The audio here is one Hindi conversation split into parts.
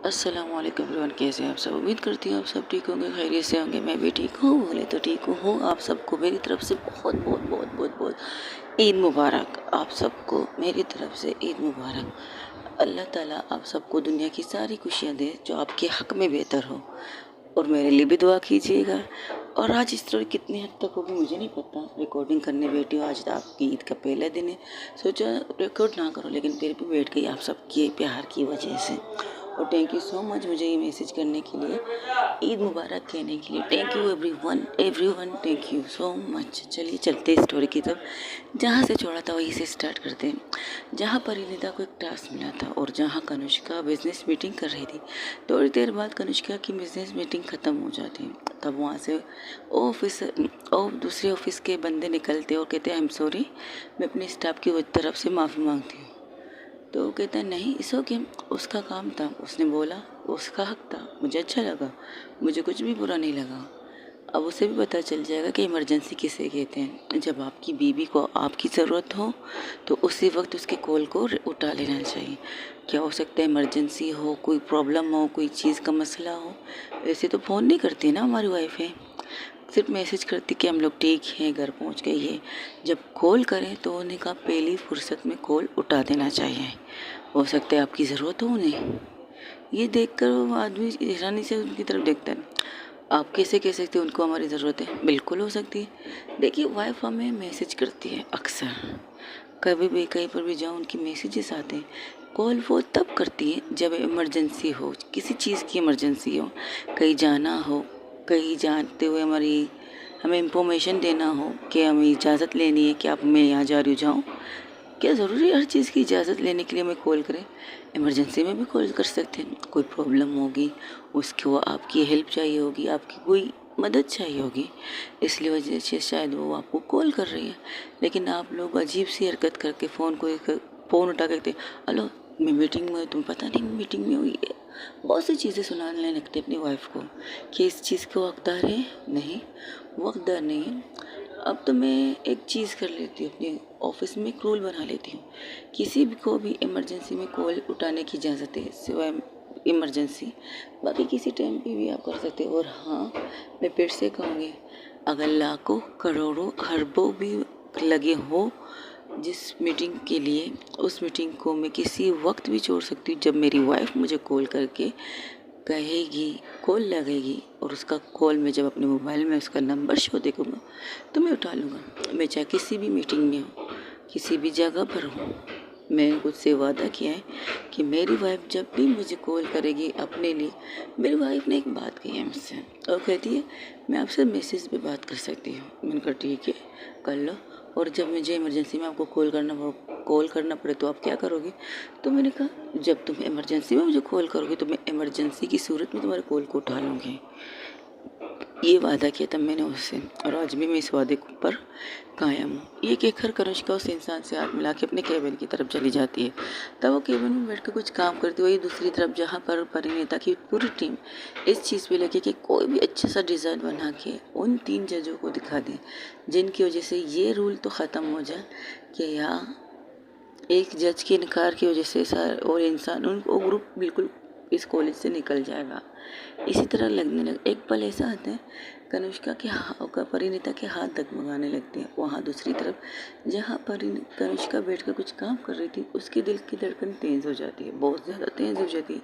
अस्सलामुअलैकुम एवरीवन, कैसे हैं आप सब। उम्मीद करती हूँ आप सब ठीक होंगे, खैरियत से होंगे। मैं भी ठीक हूँ, बोले तो ठीक हूँ। आप सबको मेरी तरफ से बहुत बहुत बहुत बहुत बहुत ईद मुबारक। आप सबको मेरी तरफ से ईद मुबारक। अल्लाह ताला आप सबको दुनिया की सारी खुशियाँ दे जो आपके हक़ में बेहतर हो, और मेरे लिए भी दुआ कीजिएगा। और आज इस तरह कितनी हद तक होगी मुझे नहीं पता। रिकॉर्डिंग करने बैठी हूँ, आज आपकी ईद का पहला दिन है, सोचा रिकॉर्ड ना करो, लेकिन फिर भी बैठ गई आप सबके प्यार की वजह से। और थैंक यू सो मच मुझे ये मैसेज करने के लिए, ईद मुबारक कहने के लिए। Thank you everyone, thank you so much. चलिए चलते स्टोरी की तरफ। जहाँ से छोड़ा था वहीं से स्टार्ट करते हैं। जहाँ परिणीता को एक टास्क मिला था और जहाँ कनुष्का बिजनेस मीटिंग कर रही थी, थोड़ी देर बाद कनुष्का की बिजनेस मीटिंग ख़त्म हो जाती। तब वहाँ से दूसरे ऑफिस के बंदे निकलते और कहते हैं आई एम सॉरी, मैं अपने स्टाफ की तरफ से माफ़ी मांगती हूँ। तो वो कहता है नहीं, इस ओके, उसका काम था, उसने बोला, उसका हक था, मुझे अच्छा लगा, मुझे कुछ भी बुरा नहीं लगा। अब उसे भी पता चल जाएगा कि इमरजेंसी किसे कहते हैं। जब आपकी बीवी को आपकी ज़रूरत हो तो उसी वक्त उसके कॉल को उठा लेना चाहिए। क्या हो सकता है, इमरजेंसी हो, कोई प्रॉब्लम हो, कोई चीज़ का मसला हो। वैसे तो फ़ोन नहीं करती ना हमारी वाइफ है, सिर्फ मैसेज करती कि हम लोग ठीक हैं, घर पहुंच गए। ये जब कॉल करें तो उन्हें कहा पहली फुर्सत में कॉल उठा देना चाहिए। हो सकता है आपकी ज़रूरत हो उन्हें। ये देखकर वो आदमी हैरानी से उनकी तरफ देखता है। आप कैसे कह सकते हो उनको हमारी ज़रूरत है? बिल्कुल हो सकती है। देखिए, वाइफ हमें मैसेज करती है अक्सर, कभी भी कहीं पर भी जाओ उनकी मैसेजेस आते हैं। कॉल वो तब करती है जब इमरजेंसी हो, किसी चीज़ की इमरजेंसी हो, कहीं जाना हो, कहीं जानते हुए हमें इंफॉर्मेशन देना हो कि हमें इजाज़त लेनी है कि आप मैं यहाँ जा रही हूँ, जाऊँ। क्या ज़रूरी है हर चीज़ की इजाज़त लेने के लिए हमें कॉल करें? इमरजेंसी में भी कॉल कर सकते हैं। कोई प्रॉब्लम होगी, उसको आपकी हेल्प चाहिए होगी, आपकी कोई मदद चाहिए होगी, इसलिए वजह से शायद वो आपको कॉल कर रही है। लेकिन आप लोग अजीब सी हरकत करके फ़ोन उठा के कहते, हेलो मैं मीटिंग में हूँ, तुम्हें पता नहीं मैं मीटिंग में हुई है। बहुत सी चीज़ें सुनाने लगते अपनी वाइफ को कि इस चीज़ को हकदार है। नहीं, वो हकदार नहीं है। अब तो मैं एक चीज़ कर लेती हूँ, अपने ऑफिस में एक रूल बना लेती हूँ, किसी भी को भी इमरजेंसी में कॉल उठाने की इजाज़त है सिवाय इमरजेंसी। बाकी किसी टाइम पे भी आप कर सकते हो। और हाँ, मैं फिर से कहूँगी, अगर लाखों करोड़ों अरबों भी लगे हो जिस मीटिंग के लिए, उस मीटिंग को मैं किसी वक्त भी छोड़ सकती हूँ। जब मेरी वाइफ मुझे कॉल करके कहेगी, कॉल लगेगी, और उसका कॉल में जब अपने मोबाइल में उसका नंबर शो देखूँगा तो मैं उठा लूँगा। मैं चाहे किसी भी मीटिंग में हूँ, किसी भी जगह पर हूँ। मैंने खुद से वादा किया है कि मेरी वाइफ जब भी मुझे कॉल करेगी अपने लिए, मेरी वाइफ ने एक बात कही है मुझसे, और कहती है मैं आपसे मैसेज पे बात कर सकती हूँ। मैंने कहा ठीक है, कर लो। और जब मुझे इमरजेंसी में आपको कॉल करना पड़े तो आप क्या करोगे? तो मैंने कहा जब तुम इमरजेंसी में मुझे कॉल करोगे तो मैं इमरजेंसी की सूरत में तुम्हारे कॉल को उठा लूँगी। ये वादा किया था मैंने उससे, और आज भी मैं इस वादे पर कायम हूँ। ये कहकर कनुष्का उस इंसान से हाथ मिला के अपने केबिन की तरफ चली जाती है। तब वो केबिन में बैठ कर कुछ काम करती हुई दूसरी तरफ, जहाँ पर परिणीता की पूरी टीम इस चीज़ पे लगी कि कोई भी अच्छा सा डिज़ाइन बना के उन 3 जजों को दिखा दें, जिनकी वजह से ये रूल तो ख़त्म हो जाए कि यहाँ एक जज के इनकार की वजह से सर और इंसान उनको ग्रुप बिल्कुल इस कॉलेज से निकल जाएगा। इसी तरह लगने लग एक पल ऐसा आता है, परिणीता के हाथ डगमगाने लगते हैं। वहाँ दूसरी तरफ जहाँ कनिष्का बैठकर कुछ काम कर रही थी, उसके दिल की धड़कन तेज़ हो जाती है, बहुत ज़्यादा तेज़ हो जाती है।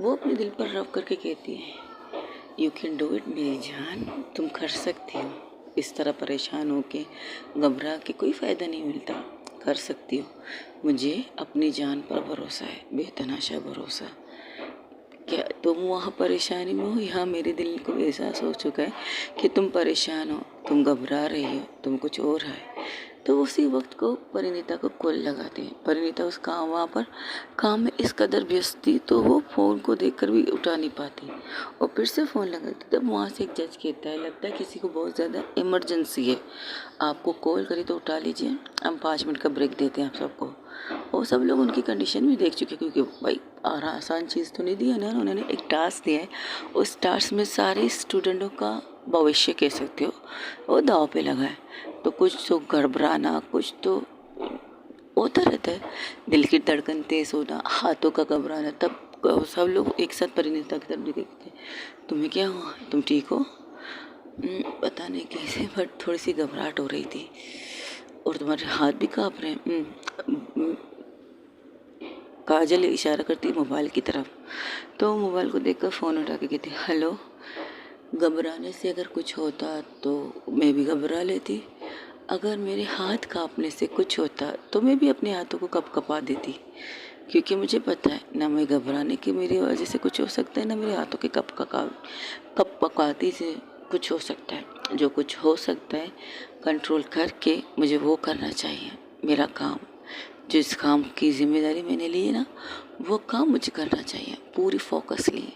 वो अपने दिल पर रब करके कहती है यू कैन डू इट मेरी जान, तुम कर सकती हो। इस तरह परेशान होके घबरा के कोई फ़ायदा नहीं मिलता। कर सकती हो, मुझे अपनी जान पर भरोसा है, बेतहाशा भरोसा। क्या तुम वहाँ परेशानी में हो? यहाँ मेरे दिल को एहसास हो चुका है कि तुम परेशान हो, तुम घबरा रही हो, तुम कुछ और है। तो उसी वक्त को परिणीता को कॉल लगाते हैं। परिणीता उस काम वहाँ पर काम में इस कदर व्यस्त थी तो वो फ़ोन को देखकर भी उठा नहीं पाती, और फिर से फ़ोन लगाती। तब वहाँ से एक जज कहता है लगता है किसी को बहुत ज़्यादा इमरजेंसी है, आपको कॉल करी तो उठा लीजिए, हम 5 मिनट का ब्रेक देते हैं आप सबको। और सब लोग उनकी कंडीशन भी देख चुके, क्योंकि भाई आसान चीज़ तो नहीं दी है ना, उन्होंने एक टास्क दिया है। उस टास्क में सारे स्टूडेंटों का भविष्य कह सकते हो वो दाव पे लगा है। तो कुछ तो घबराना, कुछ तो होता रहता है, दिल की धड़कन तेज़ होना, हाथों का घबराना। तब सब लोग एक साथ परिणीता की तरफ देखते, तुम्हें क्या हुआ, तुम ठीक हो? पता नहीं कैसे बट थोड़ी सी घबराहट हो रही थी और तुम्हारे हाथ भी काँप रहे हैं। काजल इशारा करती है मोबाइल की तरफ, तो मोबाइल को देखकर फ़ोन उठा के कहती हेलो। घबराने से अगर कुछ होता तो मैं भी घबरा लेती, अगर मेरे हाथ काँपने से कुछ होता तो मैं भी अपने हाथों को कँपा देती, क्योंकि मुझे पता है ना मैं घबराने की मेरी वजह से कुछ हो सकता है, ना मेरे हाथों के कँपकपाती से कुछ हो सकता है। जो कुछ हो सकता है कंट्रोल करके मुझे वो करना चाहिए, मेरा काम, जिस काम की जिम्मेदारी मैंने ली है ना वो काम मुझे करना चाहिए पूरी फोकस लिए।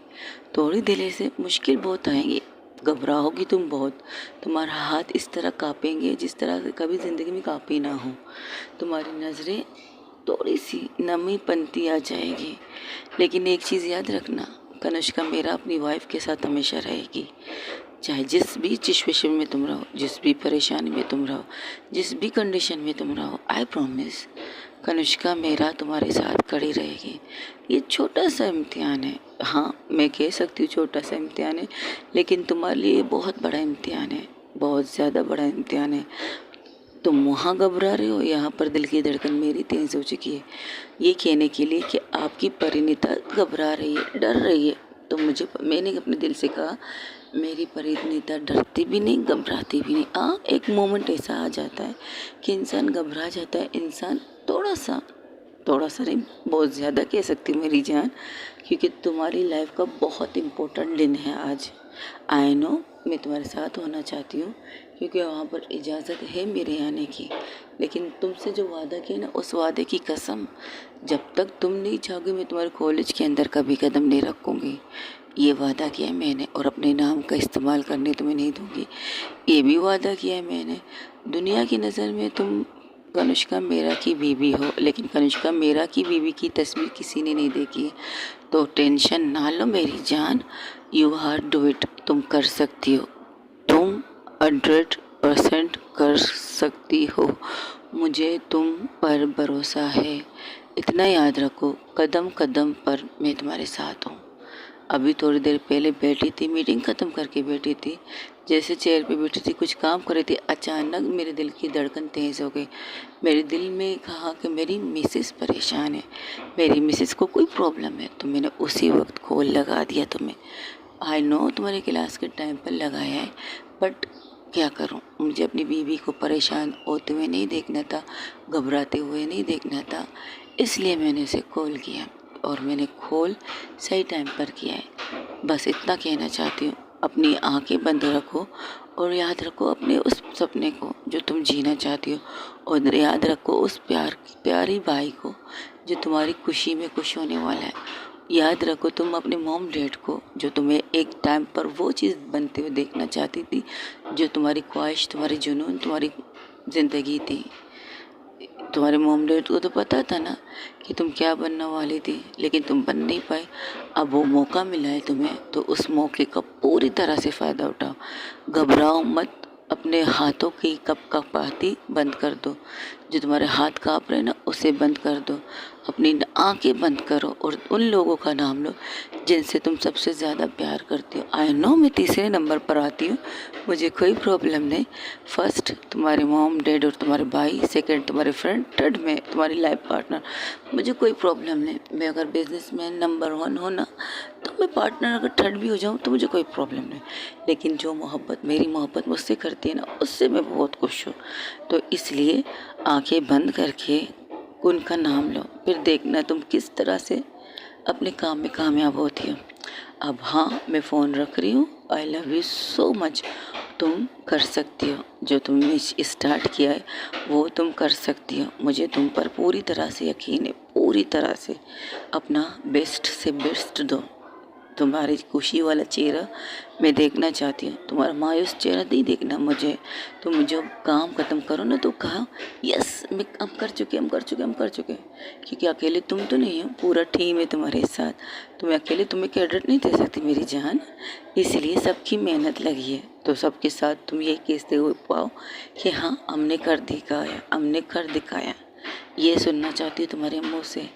थोड़ी देर से मुश्किल बहुत आएंगी, घबराओगी तुम बहुत, तुम्हारा हाथ इस तरह काँपेंगे जिस तरह से कभी ज़िंदगी में काँपी ना हो, तुम्हारी नज़रें थोड़ी सी नमी पंती आ जाएगी। लेकिन एक चीज़ याद रखना, कनिष्का मेरा अपनी वाइफ के साथ हमेशा रहेगी, चाहे जिस भी सिचुएशन में तुम रहो, जिस भी परेशानी में तुम रहो, जिस भी कंडीशन में तुम रहो, आई प्रॉमिस कनिष्का मेरा तुम्हारे साथ खड़ी रहेगी। ये छोटा सा इम्तिहान है, हाँ मैं कह सकती हूँ छोटा सा इम्तिहान है, लेकिन तुम्हारे लिए बहुत बड़ा इम्तिहान है, बहुत ज़्यादा बड़ा इम्तिहान है। तुम वहाँ घबरा रहे हो, यहाँ पर दिल की धड़कन मेरी तेज हो चुकी है ये कहने के लिए कि आपकी परिणीता घबरा रही है, डर रही है। तो मैंने अपने दिल से कहा मेरी परिणीता डरती भी नहीं, घबराती भी नहीं। हाँ एक मोमेंट ऐसा आ जाता है कि इंसान घबरा जाता है, इंसान थोड़ा सा नहीं बहुत ज़्यादा कह सकती हूँ मेरी जान, क्योंकि तुम्हारी लाइफ का बहुत इम्पोर्टेंट दिन है आज। आई नो मैं तुम्हारे साथ होना चाहती हूँ क्योंकि वहाँ पर इजाज़त है मेरे आने की, लेकिन तुमसे जो वादा किया ना उस वादे की कसम, जब तक तुम नहीं चाहोगे मैं तुम्हारे कॉलेज के अंदर कभी कदम नहीं रखूँगी। ये वादा किया है मैंने, और अपने नाम का इस्तेमाल करने तुम्हें नहीं दूँगी। ये भी वादा किया है मैंने, दुनिया की नज़र में तुम कनिष्का मेरा की बीवी हो, लेकिन कनिष्का मेरा की बीवी की तस्वीर किसी ने नहीं देखी है। तो टेंशन ना लो मेरी जान, यू आर डू इट, तुम कर सकती हो, तुम 100% कर सकती हो, मुझे तुम पर भरोसा है। इतना याद रखो कदम कदम पर मैं तुम्हारे साथ हूँ। अभी थोड़ी देर पहले बैठी थी, मीटिंग ख़त्म करके बैठी थी, जैसे चेयर पे बैठी थी कुछ काम कर रही थी, अचानक मेरे दिल की धड़कन तेज़ हो गई। मेरे दिल में कहा कि मेरी मिसेस परेशान है, मेरी मिसेस को कोई प्रॉब्लम है, तो मैंने उसी वक्त कॉल लगा दिया तुम्हें। आई नो तुम्हारे क्लास के टाइम पर लगाया है, बट क्या करूं, मुझे अपनी बीवी को परेशान होते हुए नहीं देखना था, घबराते हुए नहीं देखना था, इसलिए मैंने उसे कॉल किया और मैंने कॉल सही टाइम पर किया है। बस इतना कहना चाहती हूँ, अपनी आंखें बंद रखो और याद रखो अपने उस सपने को जो तुम जीना चाहती हो, और याद रखो उस प्यारी भाई को जो तुम्हारी खुशी में खुश होने वाला है। याद रखो तुम अपने मॉम डैड को जो तुम्हें एक टाइम पर वो चीज़ बनते हुए देखना चाहती थी, जो तुम्हारी ख्वाहिश, तुम्हारी जुनून, तुम्हारी ज़िंदगी थी। तुम्हारे मॉम डैड को तो पता था ना कि तुम क्या बनने वाली थी, लेकिन तुम बन नहीं पाए। अब वो मौका मिला है तुम्हें, तो उस मौके का पूरी तरह से फ़ायदा उठाओ। घबराओ मत, अपने हाथों की कपकपाती बंद कर दो, जो तुम्हारे हाथ काँप रहे हैं ना उसे बंद कर दो, अपनी आंखें बंद करो और उन लोगों का नाम लो जिनसे तुम सबसे ज़्यादा प्यार करती हो। आई नो मैं तीसरे नंबर पर आती हूँ, मुझे कोई प्रॉब्लम नहीं। फर्स्ट तुम्हारे मॉम डैड और तुम्हारे भाई, सेकंड तुम्हारे फ्रेंड, थर्ड में तुम्हारी लाइफ पार्टनर, मुझे कोई प्रॉब्लम नहीं। मैं अगर बिजनेस में नंबर 1 हो ना, तो मैं पार्टनर अगर थर्ड भी हो जाऊँ तो मुझे कोई प्रॉब्लम नहीं, लेकिन जो मोहब्बत मेरी मोहब्बत मुझसे करती है ना उससे मैं बहुत खुश हूँ। तो इसलिए आंखें बंद करके उनका नाम लो, फिर देखना तुम किस तरह से अपने काम में कामयाब होती हो। अब हाँ मैं फ़ोन रख रही हूँ, आई लव यू सो मच। तुम कर सकती हो, जो तुमने स्टार्ट किया है वो तुम कर सकती हो, मुझे तुम पर पूरी तरह से यकीन है, पूरी तरह से। अपना बेस्ट से बेस्ट दो, तुम्हारी खुशी वाला चेहरा मैं देखना चाहती हूँ, तुम्हारा मायूस चेहरा नहीं देखना मुझे। तुम जो काम ख़त्म करो ना तो कहा यस हम कर चुके, क्योंकि अकेले तुम तो नहीं हो, पूरा टीम है तुम्हारे साथ, तुम्हें अकेले तुम्हें क्रेडिट नहीं दे सकती मेरी जान, इसलिए सबकी मेहनत लगी है। तो सबके साथ तुम ये कहते हो पाओ कि हाँ हमने कर दिखाया, हमने कर दिखाया। ये सुनना चाहती हूँ तुम्हारे मुँह से।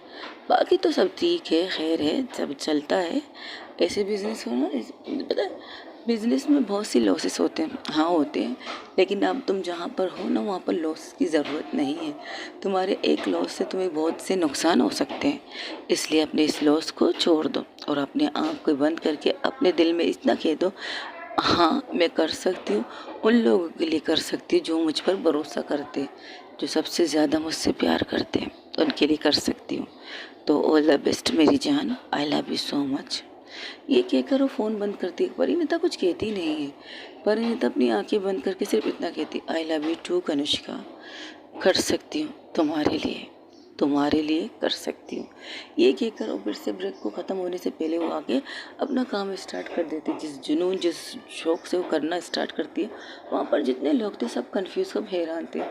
बाकी तो सब ठीक है, खैर है, सब चलता है। ऐसे बिज़नेस हो ना, पता है बिज़नेस में बहुत सी लॉसेस होते हैं, हाँ होते हैं, लेकिन अब तुम जहाँ पर हो ना वहाँ पर लॉस की ज़रूरत नहीं है। तुम्हारे एक लॉस से तुम्हें बहुत से नुकसान हो सकते हैं, इसलिए अपने इस लॉस को छोड़ दो और अपने आँख को बंद करके अपने दिल में इतना कह दो, हाँ मैं कर सकती हूँ, उन लोगों के लिए कर सकती हूँ जो मुझ पर भरोसा करते हैं, जो सबसे ज़्यादा मुझसे प्यार करते हैं, उनके लिए कर सकती हूँ। तो ऑल द बेस्ट मेरी जान, आई लव यू सो मच। ये कहकर वो फ़ोन बंद करती है। परिणीता कुछ कहती नहीं है। परिणीता अपनी आंखें बंद करके सिर्फ इतना कहती, I love you too Kanishka, कर सकती हूँ तुम्हारे लिए कर सकती हूँ। ये कहकर वो फिर से ब्रेक को ख़त्म होने से पहले वो आके अपना काम स्टार्ट कर देती। जिस जुनून जिस शौक़ से वो करना स्टार्ट करती है, वहाँ पर जितने लोग थे सब कंफ्यूज, सब हैरान थे।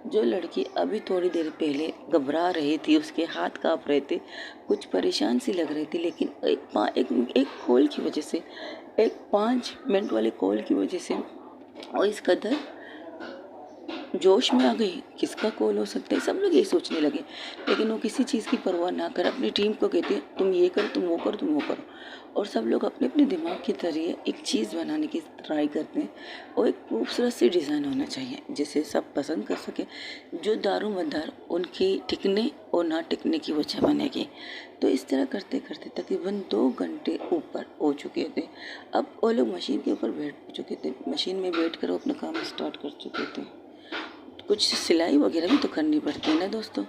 जो लड़की अभी थोड़ी देर पहले घबरा रही थी, उसके हाथ काँप रहे थे, कुछ परेशान सी लग रही थी, लेकिन एक कॉल की वजह से, एक 5 मिनट वाले कॉल की वजह से वो इस कदर जोश में आ गई। किसका कॉल हो सकता है, सब लोग यही सोचने लगे। लेकिन वो किसी चीज़ की परवाह ना कर अपनी टीम को कहती है, तुम ये करो, तुम वो करो, तुम वो करो। और सब लोग अपने अपने दिमाग के जरिए एक चीज़ बनाने की ट्राई करते हैं, और एक खूबसूरत सी डिज़ाइन होना चाहिए जिसे सब पसंद कर सके, जो दारोमदार उनके टिकने और ना टिकने की वजह बनेगी। तो इस तरह करते करते तकरीबन 2 घंटे ऊपर हो चुके थे। अब वो लोग मशीन के ऊपर बैठ चुके थे, मशीन में बैठ कर वो अपना काम स्टार्ट कर चुके थे। कुछ सिलाई वगैरह भी तो करनी पड़ती है ना दोस्तों।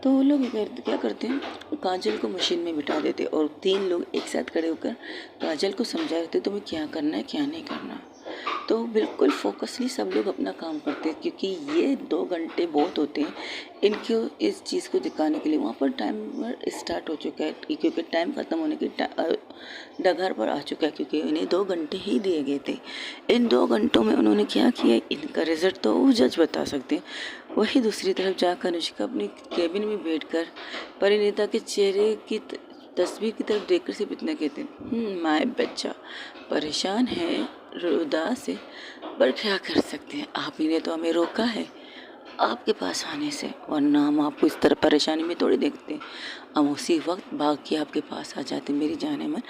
तो वो लोग क्या करते हैं, काजल को मशीन में बिठा देते और 3 लोग एक साथ खड़े होकर काजल को समझा रहे थे तुम्हें क्या करना है क्या नहीं करना। तो बिल्कुल फोकसली सब लोग अपना काम करते हैं, क्योंकि ये 2 घंटे बहुत होते हैं इनको इस चीज़ को दिखाने के लिए। वहाँ पर टाइमर स्टार्ट हो चुका है, क्योंकि टाइम ख़त्म होने की डगर पर आ चुका है, क्योंकि इन्हें 2 घंटे ही दिए गए थे। इन 2 घंटों में उन्होंने क्या किया, इनका रिजल्ट तो वो जज बता सकते हैं। वही दूसरी तरफ जाकर अनुष्का अपनी केबिन में बैठकर परिणीता के चेहरे की तस्वीर की तरफ देखकर सिर्फ इतना कहते हैं, माय बच्चा परेशान है, उदास है, पर क्या कर सकते हैं, आप ही ने तो हमें रोका है आपके पास आने से, वरना हम आपको इस तरह परेशानी में थोड़ी देखते। हम उसी वक्त भाग के आपके पास आ जाते, मेरी जाने मन,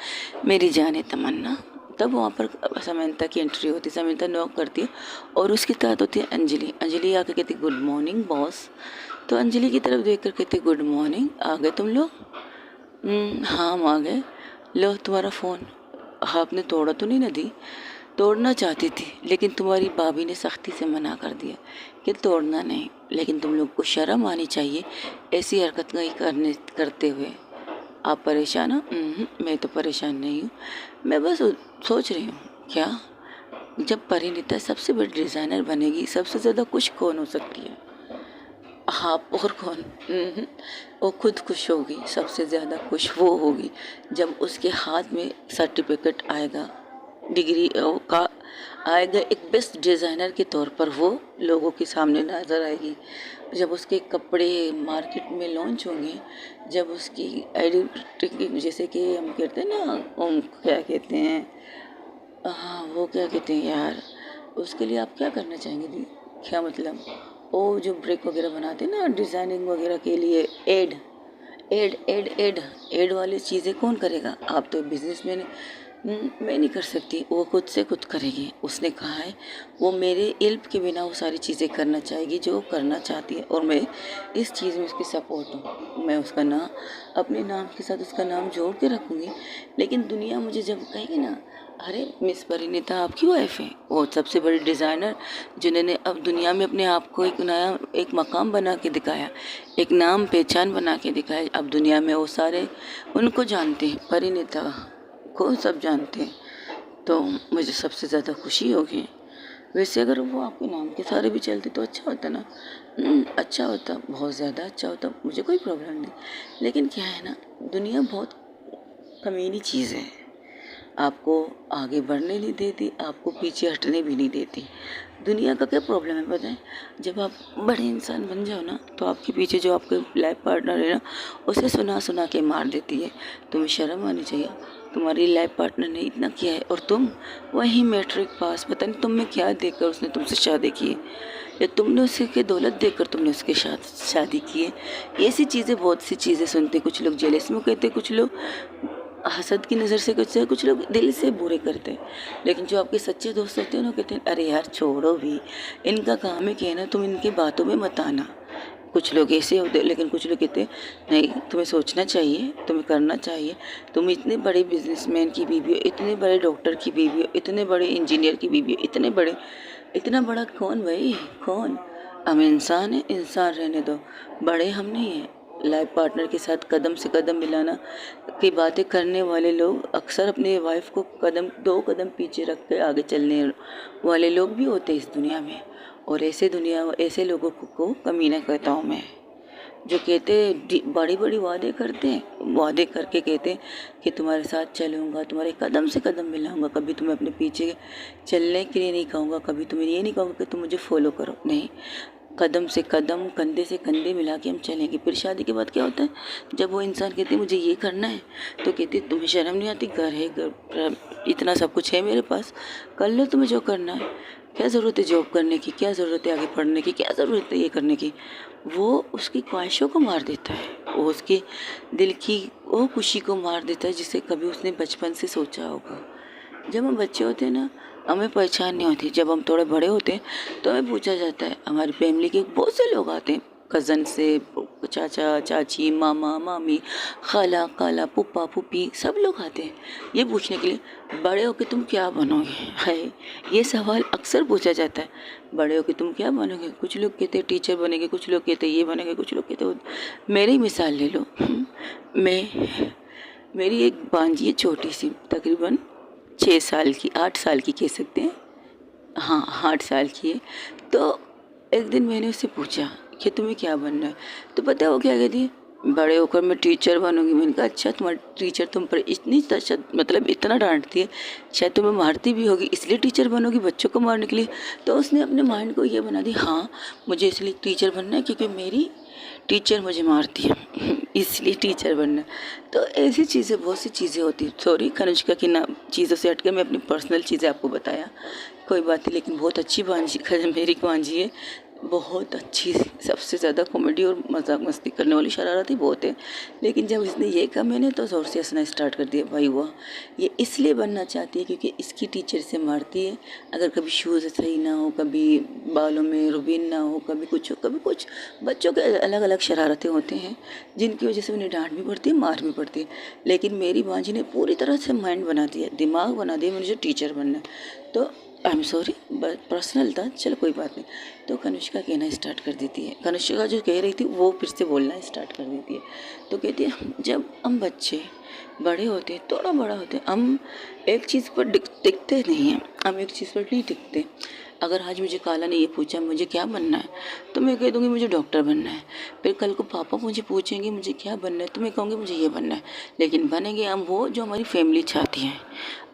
मेरी जाने तमन्ना। तब वहाँ पर समंता की एंट्री होती, समंता नॉक करती है और उसके साथ होती है अंजलि। अंजलि आके कहती गुड मॉर्निंग बॉस। तो अंजलि की तरफ देख कर कहती गुड मॉर्निंग, आ गए तुम लोग? हाँ हम आ गए। लो तुम्हारा फ़ोन, आपने तोड़ा तो नहीं ना दी? तोड़ना चाहती थी, लेकिन तुम्हारी भाभी ने सख्ती से मना कर दिया कि तोड़ना नहीं। लेकिन तुम लोग को शर्म आनी चाहिए ऐसी हरकत नहीं करते हुए। आप परेशान हो? मैं तो परेशान नहीं हूँ, मैं बस सोच रही हूँ क्या, जब परिणीता सबसे बड़ी डिज़ाइनर बनेगी, सबसे ज़्यादा खुश कौन हो सकती है? आप और कौन? वो खुद खुश होगी, सबसे ज़्यादा खुश वो होगी जब उसके हाथ में सर्टिफिकेट आएगा, डिग्री का आएगा, एक बेस्ट डिज़ाइनर के तौर पर वो लोगों के सामने नज़र आएगी। जब उसके कपड़े मार्केट में लॉन्च होंगे, जब उसकी आइडेंटिटी, जैसे कि हम कहते हैं ना, क्या कहते हैं, हाँ वो क्या कहते हैं यार, उसके लिए आप क्या करना चाहेंगे दी? क्या मतलब, वो जो ब्रेक वगैरह बनाते हैं ना डिज़ाइनिंग वगैरह के लिए, ad ad ad ad ad वाली चीज़ें कौन करेगा? आप तो बिजनेसमैन। मैं नहीं कर सकती, वो खुद से खुद करेगी। उसने कहा है वो मेरे हेल्प के बिना वो सारी चीज़ें करना चाहेगी जो वो करना चाहती है, और मैं इस चीज़ में उसकी सपोर्ट हूँ। मैं उसका नाम अपने नाम के साथ उसका नाम जोड़ के रखूँगी। लेकिन दुनिया मुझे जब कहेगी ना, अरे मिस परिणीता आपकी वाइफ है, वो सबसे बड़ी डिज़ाइनर जिन्होंने अब दुनिया में अपने आप को एक नया एक मकाम बना के दिखाया, एक नाम पहचान बना के दिखाया, अब दुनिया में वो सारे उनको जानते हैं, परिणीता को सब जानते हैं, तो मुझे सबसे ज़्यादा खुशी होगी। वैसे अगर वो आपके नाम के सारे भी चलते तो अच्छा होता ना। अच्छा होता, बहुत ज़्यादा अच्छा होता, मुझे कोई प्रॉब्लम नहीं। लेकिन क्या है ना, दुनिया बहुत कमीनी चीज़ है, आपको आगे बढ़ने नहीं देती, आपको पीछे हटने भी नहीं देती। दुनिया का क्या प्रॉब्लम है पता है, जब आप बड़े इंसान बन जाओ ना, तो आपके पीछे जो आपके लाइफ पार्टनर है ना, उसे सुना सुना के मार देती है। तुम्हें शर्म आनी चाहिए, तुम्हारी लाइफ पार्टनर ने इतना किया है और तुम वही मैट्रिक पास, पता नहीं तुम में क्या देखकर उसने तुमसे शादी की है। या तुमने उसे के दौलत देकर तुमने उसके साथ शादी की है। ऐसी चीज़ें, बहुत सी चीज़ें सुनते, कुछ लोग जेलस में कहते, कुछ लोग हसद की नज़र से कहते हैं, कुछ लोग दिल से बुरे करते हैं। लेकिन जो आपके सच्चे दोस्त होते हैं ना, कहते हैं अरे यार छोड़ो भी, इनका काम है कहना, तुम इनकी बातों में मत आना। कुछ लोग ऐसे होते हैं, लेकिन कुछ लोग कहते हैं नहीं, तुम्हें सोचना चाहिए, तुम्हें करना चाहिए। तुम इतने बड़े बिजनेसमैन की बीवी हो, इतने बड़े डॉक्टर की बीवी हो, इतने बड़े इंजीनियर की बीवी हो, इतने बड़े, इतना बड़ा कौन भाई, कौन? हम इंसान हैं, इंसान रहने दो, बड़े हम नहीं हैं। लाइफ पार्टनर के साथ कदम से कदम मिलाना की बातें करने वाले लोग अक्सर अपने वाइफ को दो कदम पीछे रख के आगे चलने वाले लोग भी होते हैं इस दुनिया में। और ऐसे लोगों को कमीना कहता हूँ मैं, जो कहते बड़ी बड़ी वादे करते हैं, वादे करके कहते हैं कि तुम्हारे साथ चलूँगा, तुम्हारे कदम से कदम मिलाऊंगा, कभी तुम्हें अपने पीछे चलने के लिए नहीं कहूँगा, कभी तुम्हें ये नहीं कहूँगा कि तुम मुझे फॉलो करो। नहीं, कदम से कदम, कंधे से कंधे मिला के हम चलेंगे। फिर शादी के बाद क्या होता है, जब वो इंसान कहते हैं मुझे ये करना है, तो कहते हैं तुम्हें शर्म नहीं आती, घर है, घर इतना सब कुछ है मेरे पास, कर लो तुम्हें जो करना है, क्या ज़रूरत है जॉब करने की, क्या ज़रूरत है आगे पढ़ने की, क्या ज़रूरत है ये करने की। वो उसकी ख्वाहिशों को मार देता है, वो उसके दिल की वो खुशी को मार देता है जिसे कभी उसने बचपन से सोचा होगा। जब हम बच्चे होते हैं ना, हमें पहचान नहीं होती। जब हम थोड़े बड़े होते हैं तो हमें पूछा जाता है, हमारी फैमिली के बहुत से लोग आते हैं, कज़न से, चाचा चाची, मामा मामी, खाला खाला, पुप्पा पुप्पी, सब लोग आते हैं ये पूछने के लिए बड़े होके तुम क्या बनोगे। है, ये सवाल अक्सर पूछा जाता है, बड़े होके तुम क्या बनोगे। कुछ लोग कहते हैं टीचर बनेंगे, कुछ लोग कहते हैं ये बनेंगे, कुछ लोग कहते हैं मेरी मिसाल ले लो। मैं मेरी एक भांजी है छोटी सी, तकरीबन 6 साल की, 8 साल की कह सकते हैं, हाँ 8 साल की है। तो एक दिन मैंने उससे पूछा कि तुम्हें क्या बनना है, तो पता है वो क्या कहती है, बड़े होकर मैं टीचर बनूंगी। मैंने कहा अच्छा, तुम्हारी टीचर तुम पर इतनी मतलब इतना डांटती है, शायद तुम्हें मारती भी होगी, इसलिए टीचर बनोगी बच्चों को मारने के लिए। तो उसने अपने माइंड को ये बना दी, हाँ मुझे इसलिए टीचर बनना है क्योंकि मेरी टीचर मुझे मारती है इसलिए टीचर बनना। तो ऐसी चीज़ें, बहुत सी चीज़ें होती हैं। सॉरी कनिष्का की ना चीज़ों से हट के मैं अपनी पर्सनल चीज़ें आपको बताया, कोई बात नहीं। लेकिन बहुत अच्छी भांजी मेरी भांजी है, बहुत अच्छी, सबसे ज़्यादा कॉमेडी और मजाक मस्ती करने वाली शरारती बहुत है। लेकिन जब इसने ये कहा मैंने तो ज़ोर से हंसना स्टार्ट कर दिया। भाई वाह, ये इसलिए बनना चाहती है क्योंकि इसकी टीचर से मारती है। अगर कभी शूज़ सही ना हो, कभी बालों में रुबीन ना हो, कभी कुछ हो, कभी कुछ, बच्चों के अलग अलग शरारतें होते हैं जिनकी वजह से उन्हें डांट भी पड़ती है, मार भी पड़ती है। लेकिन मेरी भांजी ने पूरी तरह से माइंड बना दिया, दिमाग बना दिया मुझे टीचर बनना है। तो आई एम सॉरी, पर्सनल था, चलो कोई बात नहीं। तो कनिष्का कहना स्टार्ट कर देती है, कनिष्का जो कह रही थी वो फिर से बोलना स्टार्ट कर देती है। तो कहती है जब हम बच्चे बड़े होते हैं, थोड़ा बड़ा होते हैं, हम एक चीज़ पर टिकते नहीं हैं, हम एक चीज़ पर नहीं टिकते। अगर आज मुझे काला ने ये पूछा मुझे क्या बनना है, तो मैं कह दूँगी मुझे डॉक्टर बनना है। फिर कल को पापा मुझे पूछेंगे मुझे क्या बनना है, तो मैं कहूँगी मुझे ये बनना है। लेकिन बनेंगे हम वो जो हमारी फैमिली चाहती है।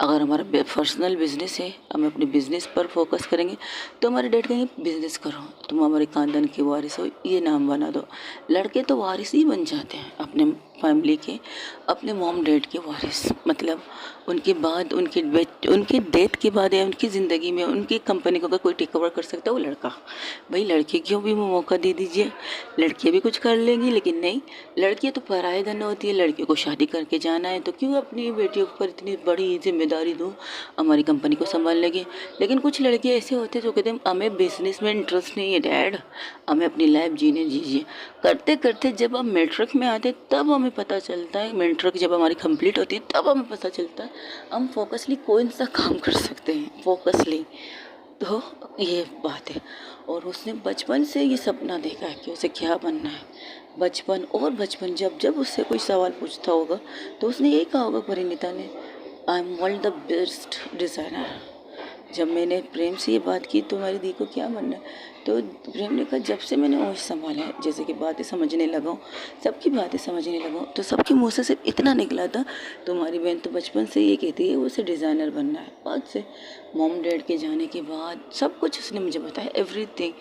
अगर हमारा पर्सनल बिजनेस है, हम अपने बिजनेस पर फोकस करेंगे, तो हमारे डैड कहेंगे बिजनेस करो, तुम हमारे खानदान के वारिस हो, ये नाम बना दो। लड़के तो वारिस ही बन जाते हैं अपने फैमिली के, अपने मॉम डैड के वारिस। मतलब उनके बाद, उनके डेथ के बाद या उनकी ज़िंदगी में उनकी कंपनी को अगर कोई टेक ओवर कर सकता है वो लड़का। भाई लड़के क्यों भी मौका दे दीजिए, लड़कियाँ भी कुछ कर लेंगी। लेकिन नहीं, लड़कियाँ तो पराये धन होती है, लड़कियों को शादी करके जाना है, तो क्यों अपनी बेटियों पर इतनी बड़ी जिम्मेदारी दूँ, हमारी कंपनी को संभाल लेगी। लेकिन कुछ लड़के ऐसे होते हैं जो कहते हैं हमें बिजनेस में इंटरेस्ट नहीं है डैड, हमें अपनी लाइफ जीने दीजिए। करते करते जब हम मैट्रिक में आते तब हमें पता चलता है, मैट्रिक जब हमारी कंप्लीट होती है तब हमें पता चलता है हम फोकसली कौन सा काम कर सकते हैं, फोकसली। तो ये बात है। और उसने बचपन से ये सपना देखा है कि उसे क्या बनना है। बचपन और बचपन, जब जब उससे कोई सवाल पूछता होगा तो उसने यही कहा होगा परिणीता ने, I am world the best designer. जब मैंने प्रेम से ये बात की तो हमारी दी को क्या बनना है, तो प्रेम ने कहा जब से मैंने होश संभाला है, जैसे कि बातें समझने लगा हूँ, सबकी बातें समझने लगा हूँ, तो सबके मुँह से सिर्फ इतना निकला था, तुम्हारी बहन तो बचपन से ये कहती है उसे डिज़ाइनर बनना है। बाद से मॉम डैड के जाने के बाद सब कुछ उसने मुझे बताया, एवरीथिंग।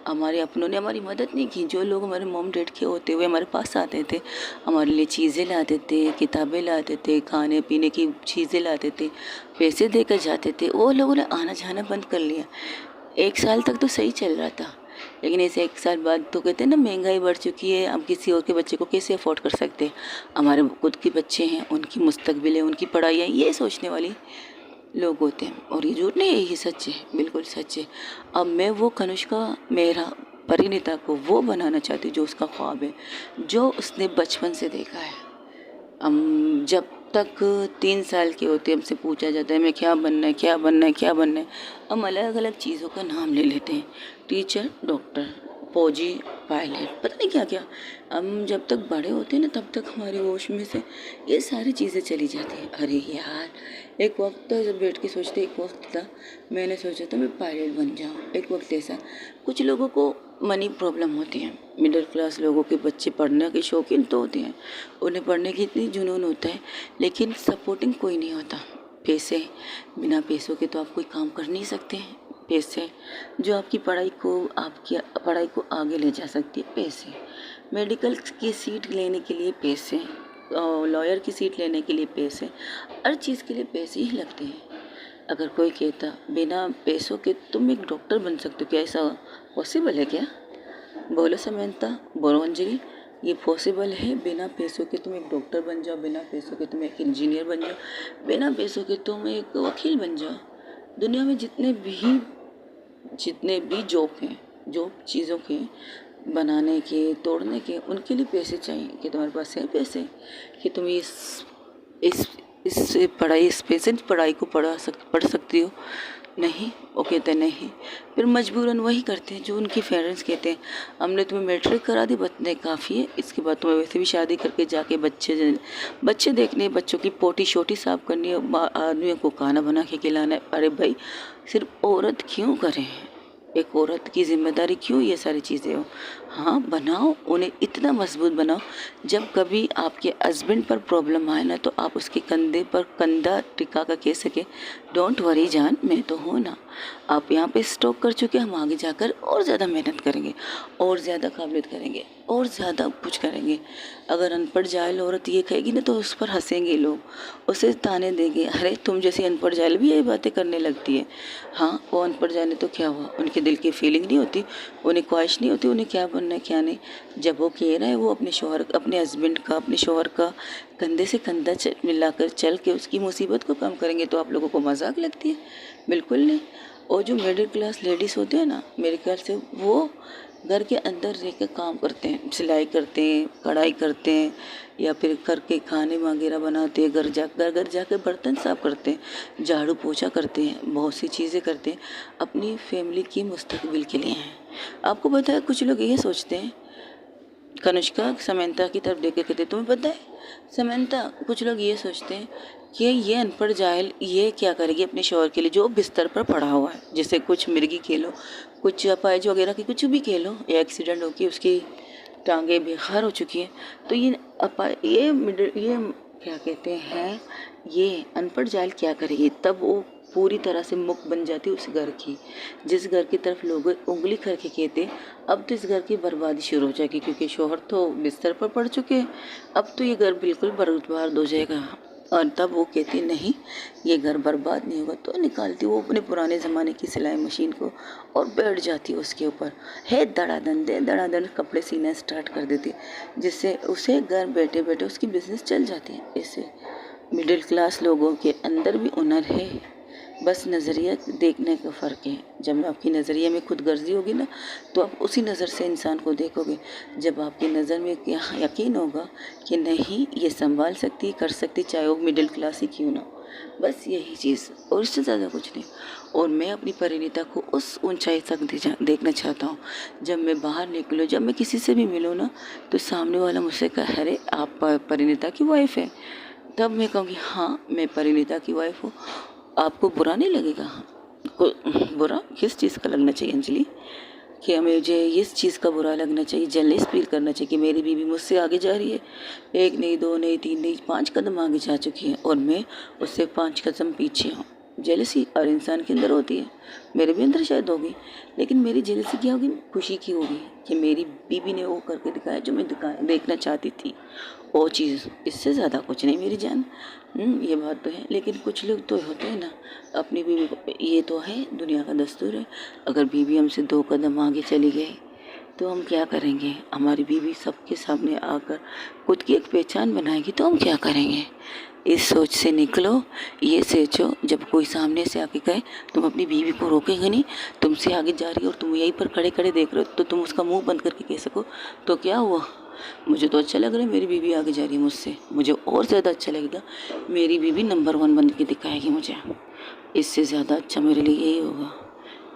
हमारे अपनों ने हमारी मदद नहीं की। जो लोग हमारे मॉम डैड के होते हुए हमारे पास आते थे, हमारे लिए चीज़ें लाते थे, किताबें लाते थे, खाने पीने की चीज़ें लाते थे, पैसे देकर जाते थे, वो लोगों ने आना जाना बंद कर लिया। 1 साल तक तो सही चल रहा था, लेकिन ऐसे 1 साल बाद तो कहते हैं ना महंगाई बढ़ चुकी है, अब किसी और के बच्चे को कैसे अफोर्ड कर सकते हैं। हमारे खुद के बच्चे हैं, उनकी मुस्तकबिल है, उनकी पढ़ाई है, ये सोचने वाली लोग होते हैं। और ये झूठ नहीं है, ये सच है, बिल्कुल सच है। अब मैं वो कनुष्का मेरा परिणीता को वो बनाना चाहती हूँ जो उसका ख्वाब है, जो उसने बचपन से देखा है। हम जब तक 3 साल के होते हमसे पूछा जाता है मैं क्या बनना है, क्या बनना है, क्या बनना है, हम अलग अलग चीज़ों का नाम ले लेते हैं, टीचर, डॉक्टर, फौजी, पायलट, पता नहीं क्या क्या। हम जब तक बड़े होते हैं ना तब तक हमारे होश में से ये सारी चीज़ें चली जाती हैं। अरे यार, एक वक्त था जब बैठ के सोचते, एक वक्त था मैंने सोचा था मैं पायलट बन जाऊँ। एक वक्त ऐसा, कुछ लोगों को मनी प्रॉब्लम होती है, मिडिल क्लास लोगों के बच्चे पढ़ने के शौकीन तो होते हैं, उन्हें पढ़ने की इतनी जुनून होता है, लेकिन सपोर्टिंग कोई नहीं होता। पैसे, बिना पैसों के तो आप कोई काम कर नहीं सकते हैं। पैसे जो आपकी पढ़ाई को आगे ले जा सकती है, पैसे, मेडिकल की सीट लेने के लिए पैसे, लॉयर की सीट लेने के लिए पैसे, हर चीज़ के लिए पैसे ही लगते हैं। अगर कोई कहता बिना पैसों के तुम एक डॉक्टर बन सकते हो, क्या ऐसा पॉसिबल है क्या? बोलो समंता, बोलो अंजलि, ये पॉसिबल है? बिना पैसों के तुम एक डॉक्टर बन जाओ, बिना पैसों के तुम एक इंजीनियर बन जाओ, बिना पैसों के तुम एक वकील बन जाओ। दुनिया में जितने भी जॉब हैं, जॉब चीज़ों के बनाने के, तोड़ने के, उनके लिए पैसे चाहिए। कि तुम्हारे पास है पैसे कि तुम इस इस पेशेंट पढ़ाई को पढ़ सकती हो? नहीं, वो कहते नहीं, फिर मजबूरन वही करते हैं जो उनके पेरेंट्स कहते हैं हमने तुम्हें मैट्रिक करा दी, बस नहीं काफ़ी है, इसके बाद तुम्हें वैसे भी शादी करके जाके बच्चे देखने, बच्चों की पोटी शोटी साफ करनी है, आदमियों को खाना बना के खिलाना है। अरे भाई, सिर्फ औरत क्यों करें? एक औरत की जिम्मेदारी क्यों ये सारी चीज़ें हो? हाँ, बनाओ, उन्हें इतना मजबूत बनाओ, जब कभी आपके हस्बैंड पर प्रॉब्लम आए ना तो आप उसके कंधे पर कंधा टिका कर कह सके डोंट वरी जान, मैं तो हूँ ना। आप यहाँ पे स्टॉप कर चुके, हम आगे जाकर और ज़्यादा मेहनत करेंगे, और ज़्यादा काबिलियत करेंगे, और ज़्यादा कुछ करेंगे। अगर अनपढ़ जाहिल औरत ये कहेगी ना तो उस पर हंसेंगे लोग, उसे ताने देंगे, अरे तुम जैसी अनपढ़ जाहिल भी यही बातें करने लगती है। हाँ, वो अनपढ़ जाने तो क्या हुआ, उनके दिल की फीलिंग नहीं होती, उन्हें ख्वाहिश नहीं होती उन्हें क्या बनना है क्या नहीं। जब वो कह रहा है वो अपने हस्बैंड का, अपने शौहर का कंधे से कंधा मिलाकर चल के उसकी मुसीबत को कम करेंगे तो आप लोगों को मजाक लगती है? बिल्कुल नहीं। और जो मिडिल क्लास लेडीज़ होते हैं ना, मेरे ख्याल से वो घर के अंदर रह कर काम करते हैं, सिलाई करते हैं, कढ़ाई करते हैं, या फिर करके खाने वगैरह बनाते हैं, घर जाकर बर्तन साफ करते हैं, झाड़ू पोछा करते हैं, बहुत सी चीज़ें करते हैं अपनी फैमिली की मुस्तकबिल के लिए हैं। आपको पता है कुछ लोग ये सोचते हैं, कनिष्का समंता की तरफ देख कर कहते तुम्हें पता है समंता, कुछ लोग ये सोचते हैं कि ये अनपढ़ जाहिल ये क्या करेगी अपने शौहर के लिए जो बिस्तर पर पड़ा हुआ है, जैसे कुछ मिर्गी खेलो, कुछ अपाइज वगैरह की कुछ भी खेलो, या एक्सीडेंट होकर उसकी टांगें बेकार हो चुकी हैं, तो ये क्या कहते हैं, ये अनपढ़ जाहिल क्या करेगी? तब वो पूरी तरह से मुक्त बन जाती उस घर की, जिस घर की तरफ लोग उंगली करके कहते अब तो इस घर की बर्बादी शुरू हो जाएगी, क्योंकि शौहर तो बिस्तर पर पड़ चुके हैं, अब तो ये घर बिल्कुल बर्बाद हो जाएगा। और तब वो कहती नहीं, ये घर बर्बाद नहीं होगा, तो निकालती वो अपने पुराने ज़माने की सिलाई मशीन को और बैठ जाती उसके ऊपर, है धड़ाधड़ कपड़े सीना स्टार्ट कर देती, जिससे उसे घर बैठे बैठे उसकी बिजनेस चल जाती है। इससे मिडिल क्लास लोगों के अंदर भी हुनर है, बस नज़रिया देखने का फ़र्क है। जब आपकी नज़रिए में खुद गर्जी होगी ना तो आप उसी नज़र से इंसान को देखोगे। जब आपकी नज़र में यकीन होगा कि नहीं ये संभाल सकती, कर सकती, चाहे वो मिडिल क्लास ही क्यों ना, बस यही चीज़ और इससे ज़्यादा कुछ नहीं। और मैं अपनी परिणीता को उस ऊंचाई तक देखना चाहता हूँ, जब मैं बाहर निकलूँ, जब मैं किसी से भी मिलूँ ना तो सामने वाला मुझसे कहे अरे आप परिणीता की वाइफ है, तब मैं कहूँगी हाँ मैं परिणीता की वाइफ हूँ। आपको बुरा नहीं लगेगा? बुरा किस चीज़ का लगना चाहिए अंजलि? कि मुझे इस चीज़ का बुरा लगना चाहिए, जेलस फील करना चाहिए कि मेरी बीवी मुझसे आगे जा रही है, 1 नहीं 2 नहीं 3 नहीं 5 कदम आगे जा चुकी है और मैं उससे 5 कदम पीछे हूँ। जेलसी हर इंसान के अंदर होती है, मेरे भी अंदर शायद होगी, लेकिन मेरी जेलसी क्या होगी? खुशी की होगी कि मेरी बीवी ने वो करके दिखाया जो मैं देखना चाहती थी, वो चीज़, इससे ज़्यादा कुछ नहीं मेरी जान। ये बात तो है। लेकिन कुछ लोग तो होते हैं ना अपनी बीवी को, ये तो है दुनिया का दस्तूर है, अगर बीवी हमसे 2 कदम आगे चली गई तो हम क्या करेंगे? हमारी बीवी सबके सामने आकर खुद की एक पहचान बनाएगी तो हम क्या करेंगे? इस सोच से निकलो, ये सोचो जब कोई सामने से आके कहे तुम अपनी बीवी को रोकेंगे नहीं, तुमसे आगे जा रही हो और तुम यहीं पर खड़े खड़े देख रहे हो, तो तुम उसका मुंह बंद करके कह सको तो क्या हुआ? मुझे तो अच्छा लग रहा है मेरी बीवी आगे जा रही है मुझसे, मुझे और ज़्यादा अच्छा लगेगा मेरी बीवी नंबर 1 बन के दिखाएगी मुझे। इससे ज़्यादा अच्छा मेरे लिए यही होगा,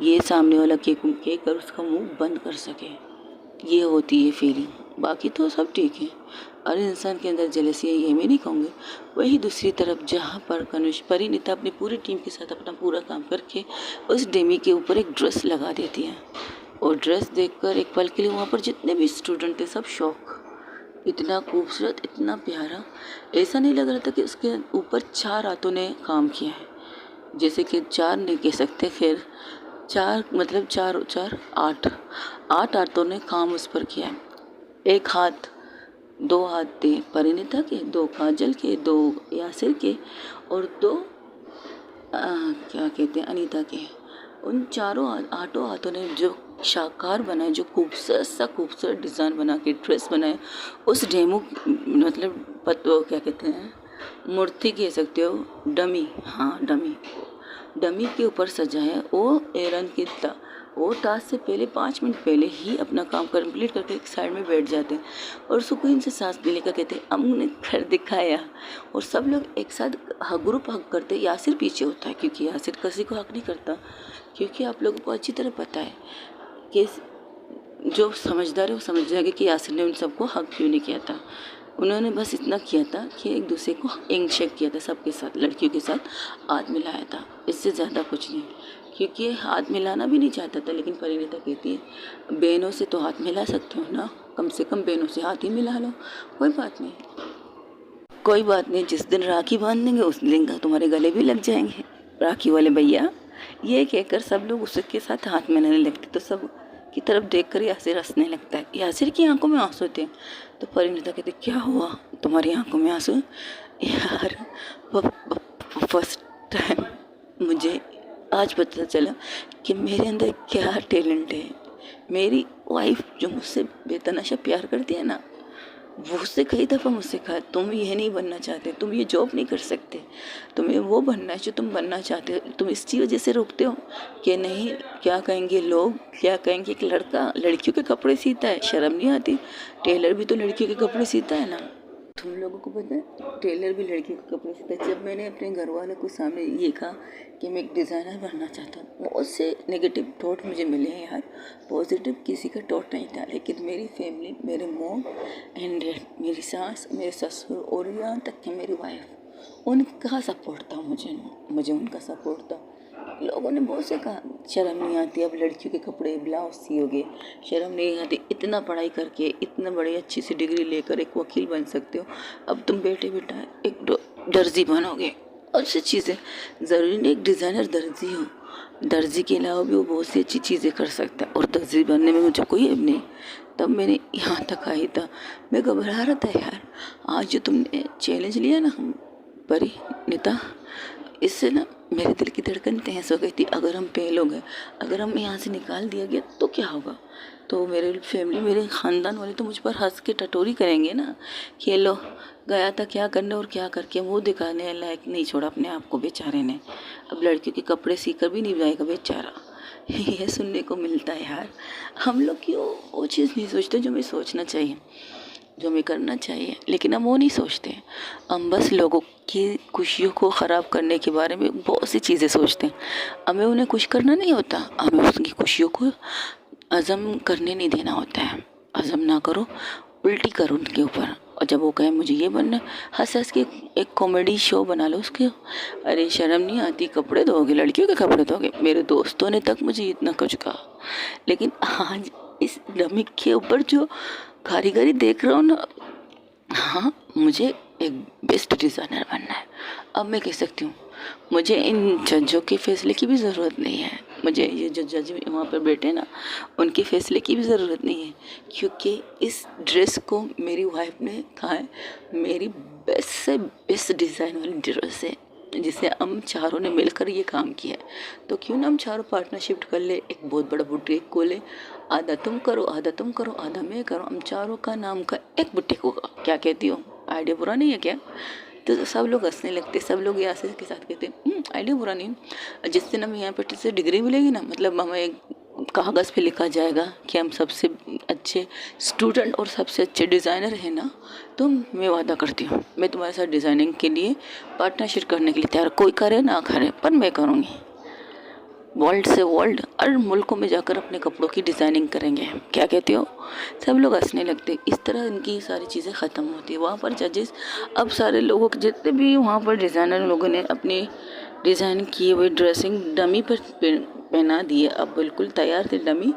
ये सामने वाला कह कर उसका मुंह बंद कर सके। ये होती है फीलिंग, बाकी तो सब ठीक है। हर इंसान के अंदर जेलसी है ये मैं नहीं कहूँगी। वही दूसरी तरफ जहाँ पर परिणीता अपनी पूरी टीम के साथ अपना पूरा काम करके उस डेमी के ऊपर एक ड्रेस लगा देती है, और ड्रेस देखकर एक पल के लिए वहाँ पर जितने भी स्टूडेंट थे सब शौक। इतना खूबसूरत, इतना प्यारा, ऐसा नहीं लग रहा था कि उसके ऊपर 4 हाथों ने काम किया है। जैसे कि 4 नहीं कह सकते, खैर 4 मतलब 4 4 8 हाथों ने काम उस पर किया है। एक हाथ 2 हाथ थे परिणीता के, 2 काजल के, 2 यासिर के और 2 क्या कहते हैं अनीता के। उन चारों 8 हाथों ने जो शाकार बनाए, जो खूबसूरत डिज़ाइन बना के ड्रेस बनाए, उस डेमो मतलब वो क्या कहते हैं, मूर्ति कह सकते हो, डमी, हाँ डमी के ऊपर सजाया। वो एरन की वो टास्क से पहले 5 मिनट पहले ही अपना काम कंप्लीट करके एक साइड में बैठ जाते हैं और सुकून से सांस लेने का कहते हैं हमने कर दिखाया। और सब लोग एक साथ ग्रुप हक करते। यासिर पीछे होता है क्योंकि यासिर किसी को हक नहीं करता, क्योंकि आप लोगों को अच्छी तरह पता है कि जो समझदार है वो समझ जाएंगे कि यासिर ने उन सबको हक क्यों नहीं किया था। उन्होंने बस इतना किया था कि एक दूसरे को हैंडशेक किया था, सबके साथ, लड़कियों के साथ हाथ मिलाया था, इससे ज़्यादा कुछ नहीं। क्योंकि हाथ मिलाना भी नहीं चाहता था, लेकिन परिणीता कहती है बहनों से तो हाथ मिला सकते हो ना, कम से कम बहनों से हाथ ही मिला लो, कोई बात नहीं, जिस दिन राखी बांध देंगे उस दिन तुम्हारे गले भी लग जाएंगे राखी वाले भैया। ये कहकर सब लोग उसके साथ हाथ मिलाने लगते, तो सब की तरफ देखकर यासिर हंसने लगता है। यासिर की आंखों में आंसू थे, तो परिणीता कहते क्या हुआ तुम्हारी आंखों में आंसू? यार फर्स्ट टाइम मुझे आज पता चला कि मेरे अंदर क्या टैलेंट है। मेरी वाइफ जो मुझसे बेतहाशा प्यार करती है ना, वो उससे कई दफ़ा मुझसे कहा तुम ये नहीं बनना चाहते, तुम ये जॉब नहीं कर सकते, तुम्हें वो बनना है जो तुम बनना चाहते हो, तुम इसी वजह से रोकते हो कि नहीं क्या कहेंगे लोग, क्या कहेंगे कि लड़का लड़कियों के कपड़े सीता है, शर्म नहीं आती? टेलर भी तो लड़कियों के कपड़े सीता है ना। तुम लोगों को पता है टेलर भी लड़कियों के कपड़े सीता है। जब मैंने अपने घर वालों को सामने ये कहा कि मैं एक डिज़ाइनर बनना चाहता हूँ, बहुत से नेगेटिव थॉट मुझे मिले हैं यार, पॉजिटिव किसी का थॉट नहीं था। लेकिन मेरी फैमिली, मेरे मॉम एंड डैड, मेरी सास, मेरे ससुर और यहाँ तक कि मेरी वाइफ, उनका सपोर्ट था मुझे उनका सपोर्ट था। लोगों ने बहुत से कहा शर्म नहीं आती, अब लड़कियों के कपड़े ब्लाउज सियोगे, शर्म नहीं आती, इतना पढ़ाई करके इतना बड़ी अच्छी सी डिग्री लेकर एक वकील बन सकते हो, अब तुम बेटा एक दर्जी बनोगे। और सी चीज़ें ज़रूरी नहीं एक डिज़ाइनर दर्जी हो, दर्जी के अलावा भी वो बहुत सी अच्छी चीज़ें कर सकता है, और दर्जी बनने में मुझे कोई अब नहीं। तब मैंने यहाँ तक आई था, मैं घबरा रहा था यार। आज जो तुमने चैलेंज लिया ना परिणीता, इससे ना मेरे दिल की धड़कन तहस हो गई थी। अगर हम फेल हो गए, अगर हम यहाँ से निकाल दिया गया तो क्या होगा? तो मेरे फैमिली, मेरे ख़ानदान वाले तो मुझ पर हंस के टटोरी करेंगे ना कि लो गया था क्या करने और क्या करके मुँह दिखाने लायक नहीं छोड़ा अपने आप को बेचारे ने, अब लड़कियों के कपड़े सीकर भी नहीं जाएगा बेचारा। ये सुनने को मिलता है यार। हम लोग क्यों वो चीज़ नहीं सोचते जो हमें सोचना चाहिए, जो हमें करना चाहिए, लेकिन हम वो नहीं सोचते। हम बस लोगों की खुशियों को ख़राब करने के बारे में बहुत सी चीज़ें सोचते हैं। हमें उन्हें खुश करना नहीं होता, हमें उसकी खुशियों को हज़म करने नहीं देना होता है। हज़म ना करो, उल्टी करो उनके ऊपर। और जब वो कहे मुझे ये बनना, हंस हंस के एक कॉमेडी शो बना लो उसके। अरे शर्म नहीं आती, कपड़े धोगे, लड़कियों के कपड़े धोगे? मेरे दोस्तों ने तक मुझे इतना कुछ कहा, लेकिन आज इस डमी के ऊपर जो कारीगरी देख रहा हूँ ना, हाँ मुझे एक बेस्ट डिज़ाइनर बनना है। अब मैं कह सकती हूँ मुझे इन जजों के फैसले की भी ज़रूरत नहीं है, मुझे ये जो जज वहाँ पर बैठे ना उनके फैसले की भी ज़रूरत नहीं है, क्योंकि इस ड्रेस को मेरी वाइफ ने कहा है मेरी बेस्ट से बेस्ट डिज़ाइन वाली ड्रेस है, जिससे हम चारों ने मिलकर ये काम किया है। तो क्यों ना हम चारों पार्टनरशिप कर ले, एक बहुत बड़ा बुटीक खोले, आधा तुम करो आधा तुम करो आधा मैं करो, हम चारों का नाम का एक बुटीक होगा। क्या कहती हो, आइडिया बुरा नहीं है क्या? तो सब लोग हंसने लगते, सब लोग यासिर के साथ कहते आइडिया बुरा नहीं। जिस दिन हमें यहाँ पे से डिग्री मिलेगी ना, मतलब हमें एक कागज़ पे लिखा जाएगा कि हम सबसे अच्छे स्टूडेंट और सबसे अच्छे डिज़ाइनर हैं ना, तो मैं वादा करती हूँ मैं तुम्हारे साथ डिज़ाइनिंग के लिए पार्टनरशिप करने के लिए तैयार, कोई करे ना करे पर मैं करूँगी। वर्ल्ड से वर्ल्ड और मुल्कों में जाकर अपने कपड़ों की डिज़ाइनिंग करेंगे। क्या कहते हो? सब लोग हंसने लगते। इस तरह इनकी सारी चीज़ें ख़त्म होती है। वहाँ पर जजेस, अब सारे लोगों के जितने भी वहाँ पर डिज़ाइनर लोगों ने अपनी डिज़ाइन किए हुए ड्रेसिंग डमी पर पहना दिए। अब बिल्कुल तैयार थे डमी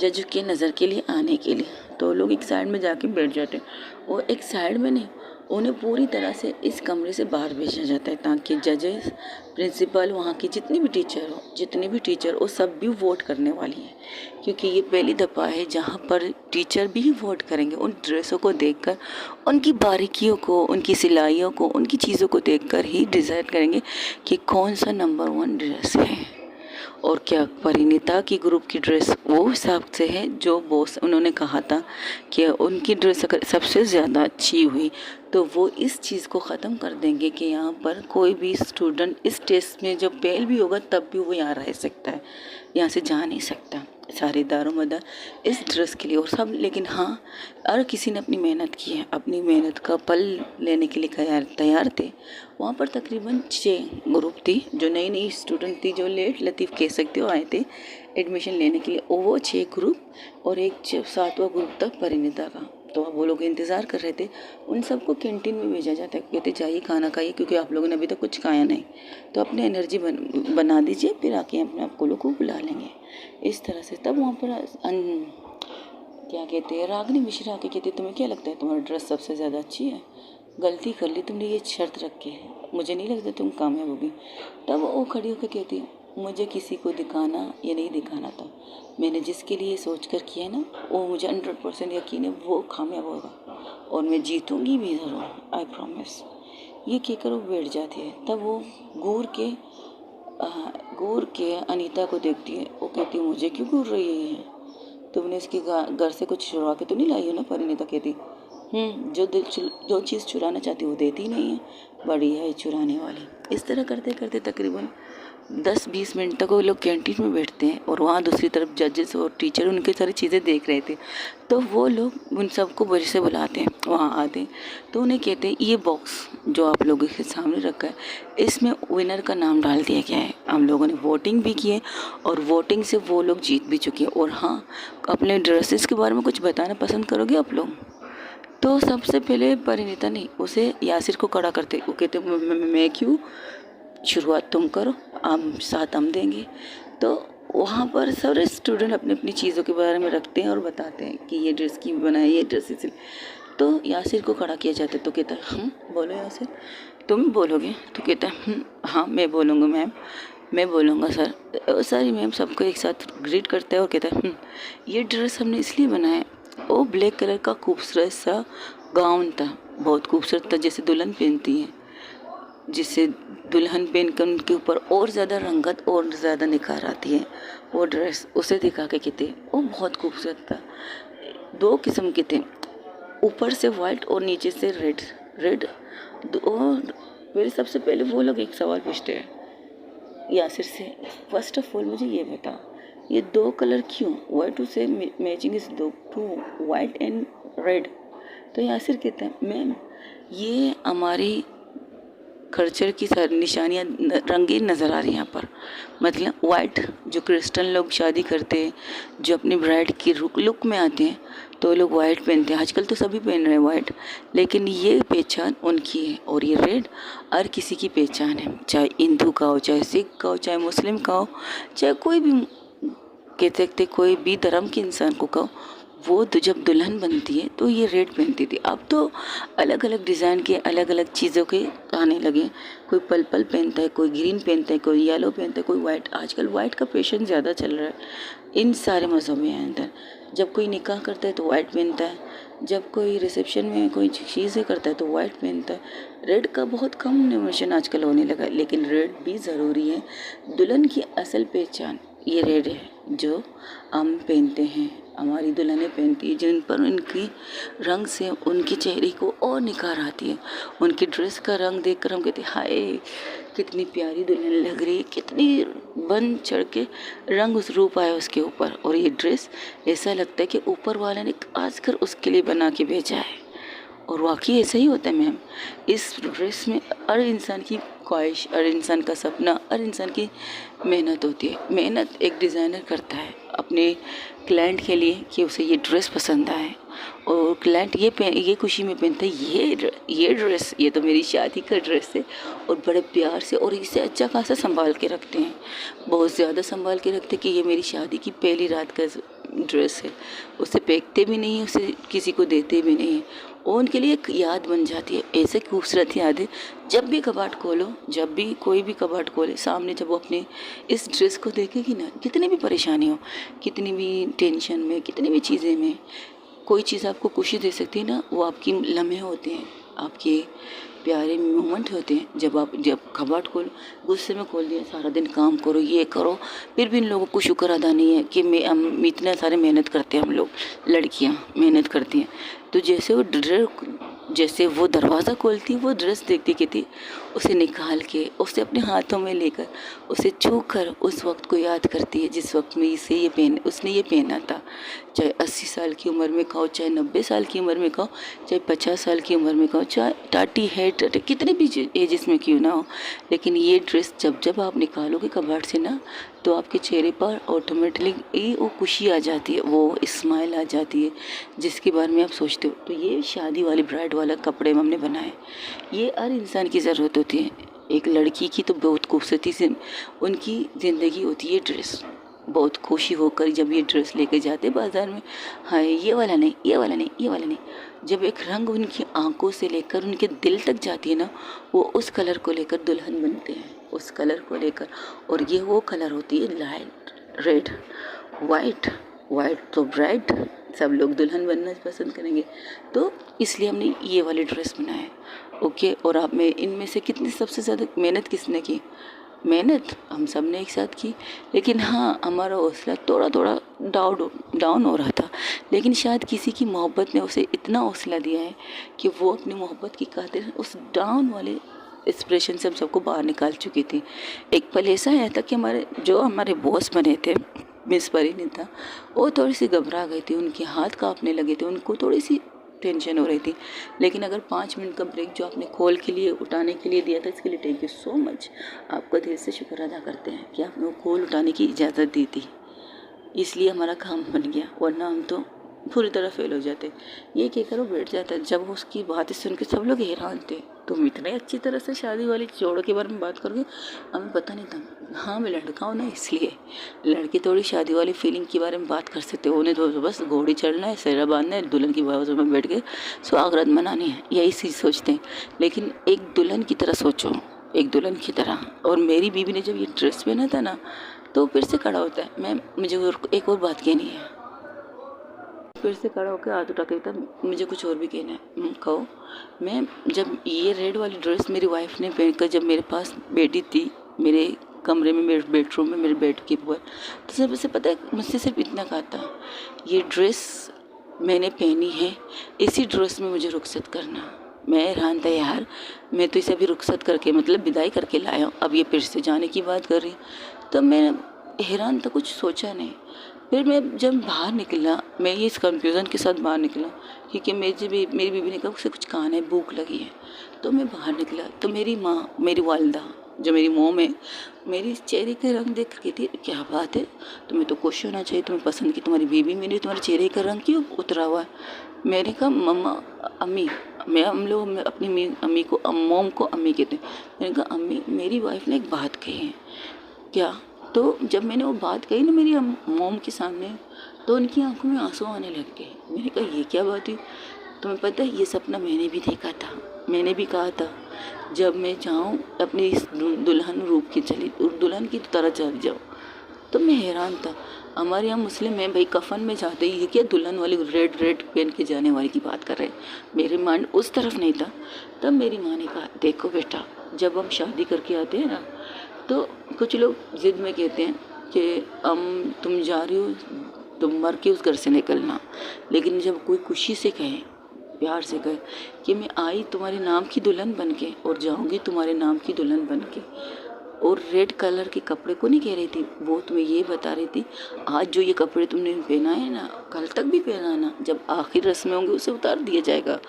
जज के नज़र के लिए आने के लिए। तो लोग एक साइड में जाके बैठ जाते और एक साइड में नहीं, उन्हें पूरी तरह से इस कमरे से बाहर भेजा जाता है ताकि जजेस, प्रिंसिपल, वहाँ की जितनी भी टीचर वो सब भी वोट करने वाली हैं, क्योंकि ये पहली दफ़ा है जहाँ पर टीचर भी वोट करेंगे। उन ड्रेसों को देखकर, उनकी बारीकियों को, उनकी सिलाइयों को, उनकी चीज़ों को देखकर ही डिसाइड करेंगे कि कौन सा नंबर 1 ड्रेस है। और क्या परिणीता की ग्रुप की ड्रेस वो हिसाब से है जो बॉस उन्होंने कहा था कि उनकी ड्रेस अगर सबसे ज़्यादा अच्छी हुई तो वो इस चीज़ को ख़त्म कर देंगे कि यहाँ पर कोई भी स्टूडेंट इस टेस्ट में जब फेल भी होगा तब भी वो यहाँ रह सकता है, यहाँ से जा नहीं सकता। सारे दारोमदार इस ड्रेस के लिए और सब, लेकिन हाँ, हर किसी ने अपनी मेहनत की है, अपनी मेहनत का फल लेने के लिए तैयार थे। वहाँ पर तकरीबन 6 ग्रुप थी, जो नई नई स्टूडेंट थी, जो लेट लतीफ़ कह सकते हो आए थे एडमिशन लेने के लिए। वो 6 ग्रुप और एक 7वां ग्रुप था परिणीता का। तो वो लोग इंतज़ार कर रहे थे। उन सबको कैंटीन में भेजा जाता है, कहते जाइए खाना खाइए, क्योंकि आप लोगों ने अभी तक कुछ खाया नहीं, तो अपने एनर्जी बना दीजिए, फिर आके अपने आप को बुला लेंगे। इस तरह से तब वहाँ पर क्या कहते हैं, रागनी मिश्रा आके कहती तुम्हें क्या लगता है तुम्हारी ड्रेस सबसे ज़्यादा अच्छी है? गलती कर ली तुमने, ये शर्त रख के, मुझे नहीं लगता तुम कामयाब होगी। तब वो खड़ी होकर कहती है मुझे किसी को दिखाना या नहीं दिखाना था, मैंने जिसके लिए सोच कर किया ना वो मुझे 100% यकीन है वो कामयाब होगा और मैं जीतूंगी भी ज़रूर, आई प्रॉमिस। ये कहकर वो बैठ जाती है। तब वो घूर के अनीता को देखती है। वो कहती है मुझे क्यों घूर रही है, तुमने इसके घर से कुछ चुरा के तो नहीं लाई हो ना? परिणीता कहती जो चीज़ चुराना चाहती वो देती नहीं है, बड़ी है चुराने वाली। इस तरह करते करते तकरीबन 10-20 मिनट तक वो लोग कैंटीन में बैठते हैं और वहाँ दूसरी तरफ जजेस और टीचर उनकी सारी चीज़ें देख रहे थे। तो वो लोग उन सबको बड़े से बुलाते हैं, वहाँ आते हैं तो उन्हें कहते हैं ये बॉक्स जो आप लोगों के सामने रखा है इसमें विनर का नाम डाल दिया गया है। हम लोगों ने वोटिंग भी की है और वोटिंग से वो लोग जीत भी चुके हैं। और हाँ, अपने ड्रेसेस के बारे में कुछ बताना पसंद करोगे आप लोग? तो सबसे पहले परिणीता ने उसे यासिर को खड़ा करते, वो कहते मैं क्यों, शुरुआत तुम करो, हम देंगे। तो वहाँ पर सारे स्टूडेंट अपनी अपनी चीज़ों के बारे में रखते हैं और बताते हैं कि ये ड्रेस की बनाई, ये ड्रेस इसलिए। तो यासिर को खड़ा किया जाता है तो कहता है बोलो यासिर, तुम बोलोगे? तो कहता है हाँ मैं बोलूँगा मैम, मैं बोलूँगा सर। सारी मैम सबको एक साथ ग्रीट करता है और कहता है ये ड्रेस हमने इसलिए बनाया, वो ब्लैक कलर का खूबसूरत सा गाउन था, बहुत खूबसूरत था, जैसे दुल्हन पहनती है, जिससे दुल्हन पहनकर उनके ऊपर और ज़्यादा रंगत और ज़्यादा निखार आती है। वो ड्रेस उसे दिखा के कहते वो बहुत खूबसूरत था। 2 किस्म के थे, ऊपर से वाइट और नीचे से रेड। और मेरे सबसे पहले वो लोग एक सवाल पूछते हैं यासिर से, फर्स्ट ऑफ ऑल मुझे ये बता ये 2 कलर क्यों, वाई टू से matching is 2 white and red? तो यासिर कहता है मैम ये हमारी कल्चर की सारी निशानियाँ रंगीन नज़र आ रही हैं यहाँ पर। मतलब वाइट जो क्रिश्चियन लोग शादी करते हैं, जो अपनी ब्राइड की लुक में आते हैं तो वो लोग वाइट पहनते हैं, आजकल तो सभी पहन रहे हैं वाइट, लेकिन ये पहचान उनकी है। और ये रेड हर किसी की पहचान है, चाहे हिंदू का हो, चाहे सिख का हो, चाहे मुस्लिम का हो, चाहे कोई भी कह सकते कोई भी धर्म के इंसान को कहो, वो तो जब दुल्हन बनती है तो ये रेड पहनती थी। अब तो अलग अलग डिज़ाइन के अलग अलग चीज़ों के आने लगे, कोई पर्पल पहनता है, कोई ग्रीन पहनता है, कोई येलो पहनता है, कोई वाइट। आजकल वाइट का फैशन ज़्यादा चल रहा है इन सारे मज़हब में अंदर। जब कोई निकाह करता है तो वाइट पहनता है, जब कोई रिसेप्शन में कोई चीज़ें करता है तो वाइट पहनता है। रेड का बहुत कम नोमेशन आजकल होने लगा है, लेकिन रेड भी ज़रूरी है। दुल्हन की असल पहचान ये रेड है जो हम पहनते हैं, हमारी दुल्हनें पहनती है, जिन पर उनकी रंग से उनके चेहरे को और निखार आती है। उनकी ड्रेस का रंग देखकर हम कहते हैं हाय कितनी प्यारी दुल्हन लग रही है, कितनी बन चढ़ के रंग उस रूप आया उसके ऊपर। और ये ड्रेस ऐसा लगता है कि ऊपर वाले ने खास कर उसके लिए बना के भेजा है। और वाकई ऐसा ही होता है मैम। इस ड्रेस में हर इंसान की ख्वाहिश, हर इंसान का सपना, हर इंसान की मेहनत होती है। मेहनत एक डिज़ाइनर करता है अपने क्लाइंट के लिए कि उसे ये ड्रेस पसंद आए, और क्लाइंट ये खुशी में पहनता है ये ड्रेस, ये तो मेरी शादी का ड्रेस है, और बड़े प्यार से और इसे अच्छा खासा संभाल के रखते हैं, बहुत ज़्यादा संभाल के रखते हैं कि ये मेरी शादी की पहली रात का ड्रेस है। उसे फेंकते भी नहीं, उसे किसी को देते भी नहीं, और उनके लिए एक याद बन जाती है। ऐसे खूबसूरत यादें जब भी कबाट खोलो, जब भी कोई भी कबाट खोले, सामने जब वो अपने इस ड्रेस को देखेगी ना, कितनी भी परेशानी हो, कितनी भी टेंशन में, कितनी भी चीज़ें में, कोई चीज़ आपको खुशी दे सकती है ना, वो आपकी लम्हे होते हैं, आपके प्यारे मोमेंट होते हैं। जब कबाट खोल गुस्से में खोल दिया, सारा दिन काम करो, ये करो, फिर भी इन लोगों को शुक्र अदा नहीं है कि हम इतना सारे मेहनत करते हैं, हम लोग लड़कियां मेहनत करती हैं। तो जैसे वो दरवाज़ा खोलती, वो ड्रेस देखती कहती, उसे निकाल के उसे अपने हाथों में लेकर उसे छू कर उस वक्त को याद करती है जिस वक्त में उसने ये पहना था। चाहे 80 साल की उम्र में कहो, चाहे 90 साल की उम्र में कहो, चाहे 50 साल की उम्र में कहो, चाहे टाटी है कितने भी एजेस में क्यों ना हो, लेकिन ये ड्रेस जब आप निकालोगे कबाड़ से ना, तो आपके चेहरे पर ऑटोमेटिकली वो खुशी आ जाती है, वो स्माइल आ जाती है जिसके बारे में आप सोचते हो। तो ये शादी वाली ब्राइड वाला कपड़े हमने बनाए, ये हर इंसान की ज़रूरत होती है। एक लड़की की तो बहुत खूबसूरती से उनकी ज़िंदगी होती है ड्रेस। बहुत खुशी होकर जब ये ड्रेस लेके जाते बाज़ार में, हाय ये वाला नहीं, ये वाला नहीं, ये वाला नहीं, जब एक रंग उनकी आंखों से लेकर उनके दिल तक जाती है ना, वो उस कलर को लेकर दुल्हन बनते हैं, उस कलर को लेकर। और ये वो कलर होती है लाइट रेड, वाइट। वाइट तो ब्राइट, सब लोग दुल्हन बनना पसंद करेंगे, तो इसलिए हमने ये वाली ड्रेस बनाया। ओके, और आप में इनमें से कितनी सबसे ज़्यादा मेहनत किसने की? मेहनत हम सब ने एक साथ की, लेकिन हाँ हमारा हौसला थोड़ा थोड़ा डाउन हो रहा था, लेकिन शायद किसी की मोहब्बत ने उसे इतना हौसला दिया है कि वो अपनी मोहब्बत की खातिर उस डाउन वाले एक्सप्रेशन से हम सबको बाहर निकाल चुकी थी। एक पल ऐसा आया था कि हमारे बॉस बने थे, मिस परिणीता, वो थोड़ी सी घबरा गई थी, उनके हाथ कांपने लगे थे, उनको थोड़ी सी टेंशन हो रही थी। लेकिन अगर 5 मिनट का ब्रेक जो आपने कॉल के लिए उठाने के लिए दिया था, इसके लिए थैंक यू सो मच। आपका दिल से शुक्र अदा करते हैं कि आपने वो कॉल उठाने की इजाज़त दी थी, इसलिए हमारा काम बन गया, वरना हम तो पूरी तरह फेल हो जाते। ये कहकर वो बैठ जाता। जब उसकी बातें सुन के सब लोग हैरान थे, तुम इतने अच्छी तरह से शादी वाली जोड़ के बारे में बात करोगे, हमें पता नहीं था। हाँ मैं लड़का हूँ ना, इसलिए लड़के थोड़ी शादी वाली फीलिंग के बारे में बात कर सकते हो, उन्हें तो बस घोड़ी चढ़ना है, सेहरा बांधना है, दुल्हन की बाजू में बैठ के सुहागरात मनानी है, यही चीज़ सोचते हैं। लेकिन एक दुल्हन की तरह सोचो, एक दुल्हन की तरह। और मेरी बीवी ने जब ये ड्रेस पहना था ना, तो फिर से खड़ा होता है, मुझे एक और बात कहनी है। फिर से खड़ा होकर हाथ उठा के कहता, मुझे कुछ और भी कहना है। कहो। मैं जब ये रेड वाली ड्रेस मेरी वाइफ ने पहनकर जब मेरे पास बैठी थी, मेरे कमरे में, मेरे बेडरूम में, मेरे बेड के ऊपर, तो सब से पता है मुझसे सिर्फ इतना कहा था, ये ड्रेस मैंने पहनी है, इसी ड्रेस में मुझे रुखसत करना। मैं हैरान था यार, मैं तो इसे अभी रुखसत करके मतलब विदाई करके लाया हूँ, अब ये फिर से जाने की बात कर रही। तब मैं हैरान था, कुछ सोचा नहीं। फिर मैं जब बाहर निकला, मैं ये इस कन्फ्यूज़न के साथ बाहर निकला, क्योंकि मेरी बीवी ने कहा उसे कुछ खाना है, भूख लगी है। तो मैं बाहर निकला तो मेरी माँ, मेरी वालदा जो मेरी मोम है, मेरी चेहरे के रंग देख कर कहती है क्या बात है, तुम्हें तो खुश होना चाहिए, तुम्हें पसंद की तुम्हारी बीवी मेरी, तुम्हारे चेहरे का रंग क्यों उतरा हुआ है? मैंने कहा मम्मा, अम्मी, हम लोग अपनी अम्मी को, मोम को अम्मी कहते हैं। मैंने कहा अम्मी, मेरी वाइफ ने एक बात कही है। क्या? तो जब मैंने वो बात कही ना मेरी मोम के सामने, तो उनकी आंखों में आंसू आने लग गए। मैंने कहा ये क्या बात हुई? तुम्हें पता है ये सपना मैंने भी देखा था, मैंने भी कहा था जब मैं जाऊँ अपनी इस दुल्हन रूप की चली, दुल्हन की तरह चल जाऊँ, तो मैं हैरान था। हमारे यहाँ मुस्लिम है भाई, कफन में जाते ही ये क्या दुल्हन वाली रेड रेड पहन के जाने वाली की बात कर रहे हैं। मेरे माइंड उस तरफ नहीं था। तब मेरी माँ ने कहा देखो बेटा, जब हम शादी करके आते हैं ना, तो कुछ लोग ज़िद में कहते हैं कि तुम जा रही हो, तुम मर के उस घर से निकलना। लेकिन जब कोई खुशी से कहे, प्यार से कहे कि मैं आई तुम्हारे नाम की दुल्हन बन के और जाऊँगी तुम्हारे नाम की दुल्हन बन के, और रेड कलर के कपड़े को नहीं कह रही थी, वो तुम्हें ये बता रही थी आज जो ये कपड़े तुमने पहना है ना, कल तक भी पहना ना, जब आखिर रस्में होंगी उसे उतार दिया जाएगा,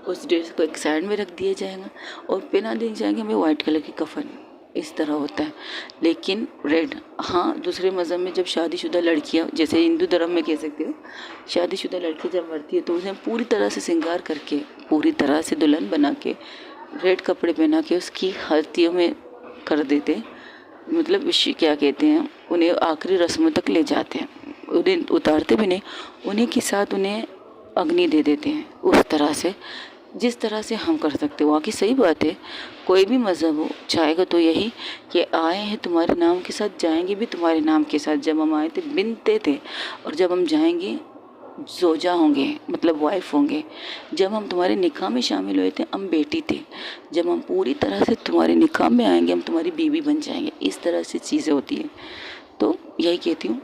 उस ड्रेस को एक साइड में रख दिया जाएगा और पहना दिए जाएंगे हमें वाइट कलर की कफन। इस तरह होता है। लेकिन रेड, हाँ, दूसरे मज़हब में जब शादीशुदा लड़कियाँ, जैसे हिंदू धर्म में कह सकते हो, शादीशुदा लड़की जब मरती है तो उसे पूरी तरह से श्रृंगार करके, पूरी तरह से दुल्हन बना के, रेड कपड़े पहना के उसकी हस्तियों में कर देते, मतलब विषय क्या कहते हैं, उन्हें आखिरी रस्मों तक ले जाते हैं, उन्हें उतारते भी नहीं, उन्हीं के साथ उन्हें अग्नि दे देते हैं। उस तरह से, जिस तरह से हम कर सकते हो, वाकई सही बात है। कोई भी मज़हब हो चाहेगा तो यही कि आए हैं तुम्हारे नाम के साथ, जाएंगे भी तुम्हारे नाम के साथ। जब हम आए थे बिनते थे, और जब हम जाएंगे जोजा होंगे, मतलब वाइफ होंगे। जब हम तुम्हारे निकाह में शामिल हुए थे हम बेटी थे, जब हम पूरी तरह से तुम्हारे निकाह में आएंगे हम तुम्हारी बीवी बन जाएंगे। इस तरह से चीज़ें होती हैं। तो यही कहती हूँ,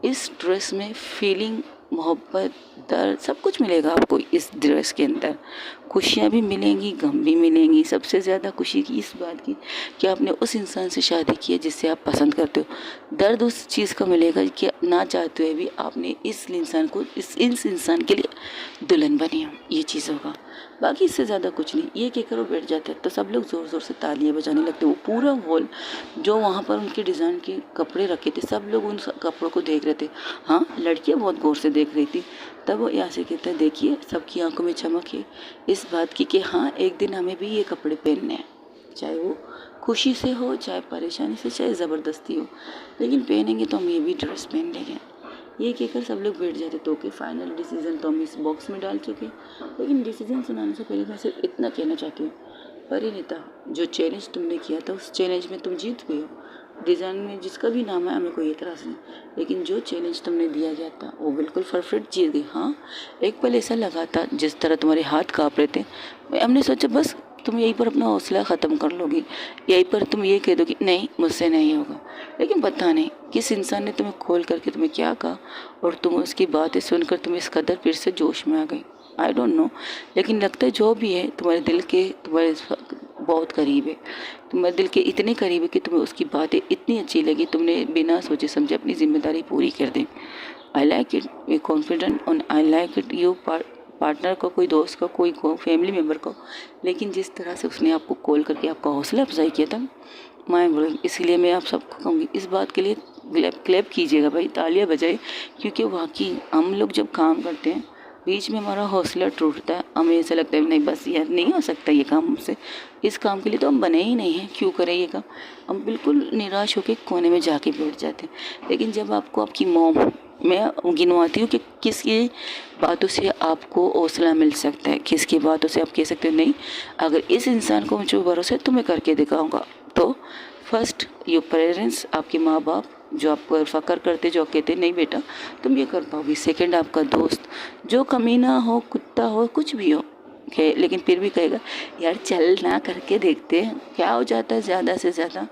इस ड्रेस में फीलिंग, मोहब्बत, दर्द सब कुछ मिलेगा आपको इस ड्रेस के अंदर। खुशियाँ भी मिलेंगी, गम भी मिलेंगी। सबसे ज़्यादा खुशी की इस बात की कि आपने उस इंसान से शादी की है जिससे आप पसंद करते हो। दर्द उस चीज़ का मिलेगा कि ना चाहते हुए भी आपने इस इंसान को, इस इंसान के लिए दुल्हन बनी हो। ये चीज़ होगा, बाकी इससे ज़्यादा कुछ नहीं। ये कहकर वो बैठ जाता है तो सब लोग ज़ोर ज़ोर से तालियां बजाने लगते। वो पूरा हॉल जो वहाँ पर उनके डिज़ाइन के कपड़े रखे थे, सब लोग उन कपड़ों को देख रहे थे। हाँ, लड़कियाँ बहुत गौर से देख रही थी। तब वो यहाँ से कहता है, देखिए सबकी आंखों में चमक है इस बात की कि हाँ, एक दिन हमें भी ये कपड़े पहनने हैं, चाहे वो खुशी से हो, चाहे परेशानी से, चाहे ज़बरदस्ती हो, लेकिन पहनेंगे तो हम ये भी ड्रेस पहन लेंगे। ये कहकर सब लोग बैठ जाते। तो कि फाइनल डिसीजन तो हम इस बॉक्स में डाल चुके। लेकिन डिसीजन सुनाने से पहले मैं सिर्फ इतना कहना चाहती हूँ, परिणीता, जो चैलेंज तुमने किया था उस चैलेंज में तुम जीत गई हो। डिज़ाइन में जिसका भी नाम है हमें कोई एतराज़ नहीं, लेकिन जो चैलेंज तुमने दिया गया था वो बिल्कुल परफेक्ट जीत गई। हाँ, एक पल ऐसा लगा था जिस तरह तुम्हारे हाथ काँप रहे थे, हमने सोचा बस तुम यहीं पर अपना हौसला ख़त्म कर लोगी, यहीं पर तुम ये कह दोगी नहीं मुझसे नहीं होगा। लेकिन पता नहीं किस इंसान ने तुम्हें खोल करके तुम्हें क्या कहा और तुम उसकी बातें सुनकर तुम इस कदर फिर से जोश में आ गई। आई डोंट नो, लेकिन लगता है जो भी है तुम्हारे दिल के, तुम्हारे बहुत करीब है, तुम्हारे दिल के इतने करीब है कि तुम्हें उसकी बातें इतनी अच्छी लगी, तुमने बिना सोचे समझे अपनी जिम्मेदारी पूरी कर दी। I like it, way confident on, I like it you partner को, कोई दोस्त को, कोई को, फैमिली मेम्बर को। लेकिन जिस तरह से उसने आपको कॉल करके आपका हौसला अफजाई किया था, माइंड ब्लोइंग। इसलिए मैं आप सबको कहूँगी इस बात के लिए क्लैप कीजिएगा भाई, तालियां बजाए, क्योंकि वाकई हम लोग जब काम करते हैं बीच में हमारा हौसला टूटता है, हमें ऐसा लगता है नहीं बस यार नहीं हो सकता ये काम हमसे, इस काम के लिए तो हम बने ही नहीं हैं, क्यों करें ये काम। हम बिल्कुल निराश होकर कोने में जाके बैठ जाते हैं। लेकिन जब आपको आपकी मॉम, मैं गिनवाती हूँ कि किसकी बातों से आपको हौसला मिल सकता है, किसकी बातों से आप कह सकते हो नहीं अगर इस इंसान को मुझे भरोसा है तो मैं करके दिखाऊंगा। तो फर्स्ट योर पेरेंट्स, आपके माँ बाप जो आपको फ़क्र करते, जो कहते नहीं बेटा तुम ये कर पाओगी। सेकंड आपका दोस्त, जो कमीना हो, कुत्ता हो, कुछ भी हो, लेकिन फिर भी कहेगा यार चल ना करके देखते हैं क्या हो जाता है ज़्यादा से ज़्यादा।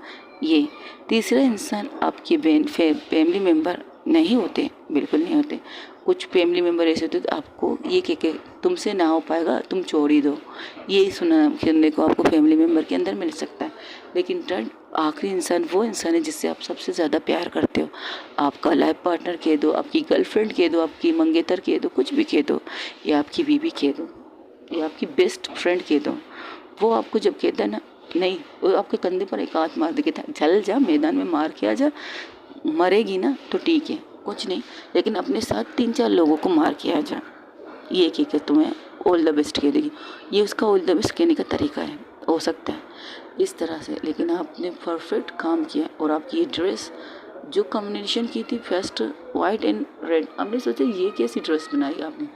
ये तीसरा इंसान आपकी बहन, फैमिली मेम्बर नहीं होते, बिल्कुल नहीं होते। कुछ फैमिली मेम्बर ऐसे होते तो आपको ये कह के तुमसे ना हो पाएगा तुम छोड़ ही दो, ये सुनने को आपको फैमिली मेम्बर के अंदर मिल सकता है। लेकिन थर्ड आखिरी इंसान वो इंसान है जिससे आप सबसे ज़्यादा प्यार करते हो। आपका लाइफ पार्टनर कह दो, आपकी गर्लफ्रेंड कह दो, आपकी मंगेतर कह दो, कुछ भी कह दो, या आपकी बीवी कह दो, या आपकी बेस्ट फ्रेंड कह दो। वो आपको जब कहता है ना नहीं, वो आपके कंधे पर एक हाथ मार दे, कहता चल जा मैदान में मार के आ जा, मरेगी ना तो ठीक है कुछ नहीं, लेकिन अपने साथ 3-4 लोगों को मार के आ जा, ये कह के तुम्हें ऑल द बेस्ट कह देगी। ये उसका ऑल द बेस्ट कहने का तरीका है, हो सकता है इस तरह से। लेकिन आपने परफेक्ट काम किया और आपकी ये ड्रेस जो कॉम्बिनेशन की थी फर्स्ट वाइट एंड रेड, हमने सोचा ये कैसी ड्रेस बनाई आपने,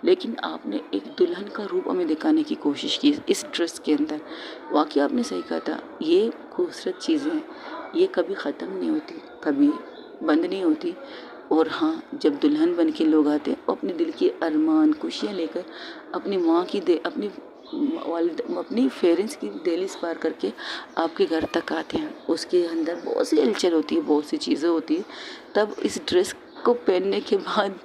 लेकिन आपने एक दुल्हन का रूप हमें दिखाने की कोशिश की इस ड्रेस के अंदर। वाकई आपने सही कहा था, ये खूबसूरत चीज़ें ये कभी ख़त्म नहीं होती, कभी बंद नहीं होती। और हाँ, जब दुल्हन बन के लोग आते हैं अपने दिल की अरमान खुशियाँ लेकर अपनी माँ की अपनी अपनी पेरेंट्स की दहलीज पार करके आपके घर तक आते हैं, उसके अंदर बहुत सी हलचल होती है, बहुत सी चीज़ें होती है। तब इस ड्रेस को पहनने के बाद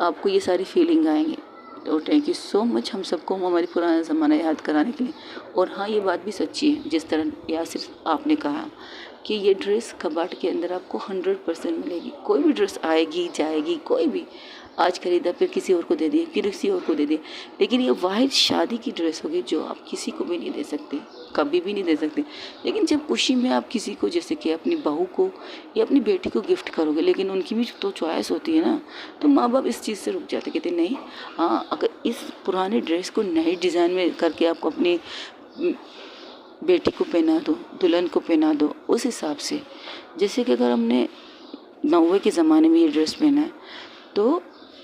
आपको ये सारी फीलिंग आएंगी। तो थैंक यू सो मच हम सबको हमारी पुराना ज़माना याद कराने के लिए। और हाँ, ये बात भी सच्ची है जिस तरह यासिर आपने कहा कि ये ड्रेस कबाट के अंदर आपको 100% मिलेगी। कोई भी ड्रेस आएगी जाएगी, कोई भी आज खरीदा फिर किसी और को दे दिए, फिर किसी और को दे दिए, लेकिन ये वाहिद शादी की ड्रेस होगी जो आप किसी को भी नहीं दे सकते, कभी भी नहीं दे सकते। लेकिन जब खुशी में आप किसी को, जैसे कि अपनी बहू को या अपनी बेटी को गिफ्ट करोगे, लेकिन उनकी भी तो चॉइस होती है ना, तो माँ बाप इस चीज़ से रुक जाते, कहते नहीं हाँ, अगर इस पुराने ड्रेस को नए डिज़ाइन में करके आपको अपनी बेटी को पहना दो, दुल्हन को पहना दो उस हिसाब से। जैसे कि अगर हमने 90 के ज़माने में ये ड्रेस पहना है तो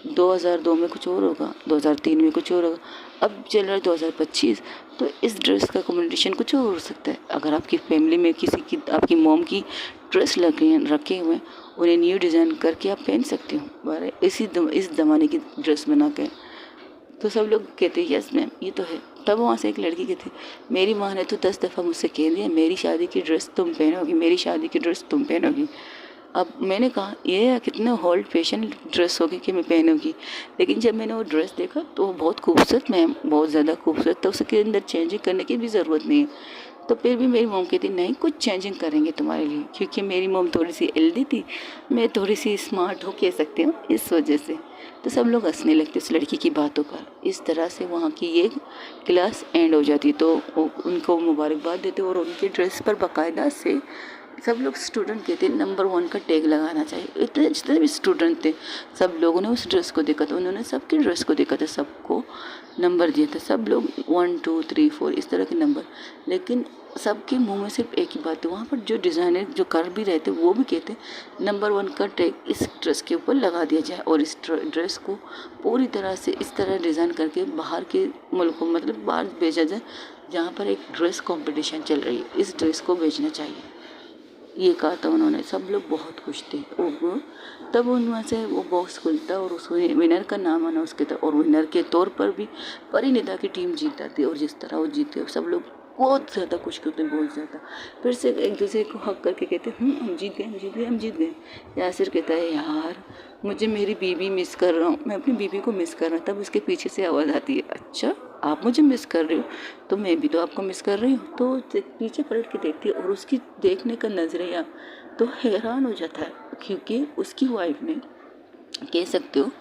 2002 में कुछ और होगा, 2003 में कुछ और होगा, अब चल रहा है 2025, तो इस ड्रेस का कॉम्बिनेशन कुछ और हो सकता है। अगर आपकी फैमिली में किसी की, आपकी मॉम की ड्रेस रखे हुए हैं, उन्हें न्यू डिज़ाइन करके आप पहन सकते हो, बारे इस ज़माने की ड्रेस बना के। तो सब लोग कहते हैं यस मैम ये तो है। तब वहाँ से एक लड़की कहती, मेरी माँ ने तो 10 दफ़ा मुझसे कह दिया मेरी शादी की ड्रेस तुम पहनोगी, मेरी शादी की ड्रेस तुम पहनोगी। अब मैंने कहा ये कितना ओल्ड फैशन ड्रेस होगी कि मैं पहनूंगी, लेकिन जब मैंने वो ड्रेस देखा तो वो बहुत खूबसूरत, मैम बहुत ज़्यादा खूबसूरत, तो उसके अंदर चेंजिंग करने की भी ज़रूरत नहीं है। तो फिर भी मेरी मॉम कहती नहीं कुछ चेंजिंग करेंगे तुम्हारे लिए, क्योंकि मेरी मॉम थोड़ी सी हेल्दी थी, मैं थोड़ी सी स्मार्ट हो कह सकती हूँ, इस वजह से। तो सब लोग हंसने लगते उस लड़की की बातों पर। इस तरह से वहाँ की ये क्लास एंड हो जाती, तो उनको मुबारकबाद देते और उनके ड्रेस पर बाकायदा से सब लोग स्टूडेंट कहते नंबर 1 का टैग लगाना चाहिए। इतने जितने भी स्टूडेंट थे सब लोगों ने उस ड्रेस को देखा था, उन्होंने सबके ड्रेस को देखा था, सबको नंबर दिया था, सब लोग 1 2 3 4 इस तरह के नंबर। लेकिन सबके मुंह में सिर्फ एक ही बात है, वहाँ पर जो डिज़ाइनर जो कर भी रहे थे वो भी कहते नंबर 1 का टैग इस ड्रेस के ऊपर लगा दिया जाए और इस ड्रेस को पूरी तरह से इस तरह डिज़ाइन करके बाहर के मुल्कों, मतलब बाहर भेजा जाए जहाँ पर एक ड्रेस कंपटीशन चल रही है, इस ड्रेस को भेजना चाहिए। ये कहा था उन्होंने, सब लोग बहुत खुश थे। और तब उनमें से वो बॉक्स खुलता और उस विनर का नाम आना उसके था, और विनर के तौर पर भी परिणीता की टीम जीत जाती, और जिस तरह वो जीते सब लोग बहुत ज़्यादा खुश होते, बहुत ज़्यादा। फिर से एक दूसरे को हक करके कहते हम जीत गए, हम जीत गए, हम जीत गए। यासिर कहता है यार मुझे मेरी बीवी मिस कर रहा हूँ, मैं अपनी बीवी को मिस कर रहा हूँ। तब उसके पीछे से आवाज़ आती है अच्छा आप मुझे मिस कर रहे हो, तो मैं भी तो आपको मिस कर रही हूँ। तो पीछे पलट के देखती है और उसकी देखने का नज़रिया तो हैरान हो जाता है, क्योंकि उसकी वाइफ ने, कह सकते हो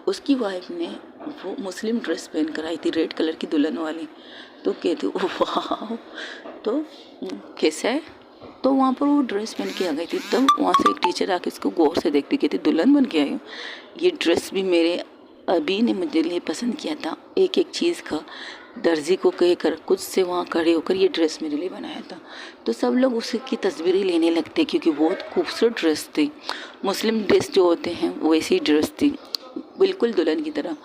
उसकी वाइफ ने वो मुस्लिम ड्रेस पहन कर आई थी, रेड कलर की दुल्हन वाली। तो कहती वाह तो कैसा है, तो वहाँ पर वो ड्रेस पहन के आ गई थी। तब वहाँ से एक टीचर आके उसको गौर से देखती, कहती दुल्हन बन के आई हूँ, ये ड्रेस भी मेरे अभी ने मुझे लिए पसंद किया था, एक एक चीज़ का दर्जी को कहकर खुद से वहाँ खड़े होकर ये ड्रेस मेरे लिए बनाया था। तो सब लोग उसकी तस्वीरें लेने लगते क्योंकि बहुत खूबसूरत ड्रेस थी, मुस्लिम ड्रेस जो होते हैं वैसी ड्रेस थी, बिल्कुल दुल्हन की तरह,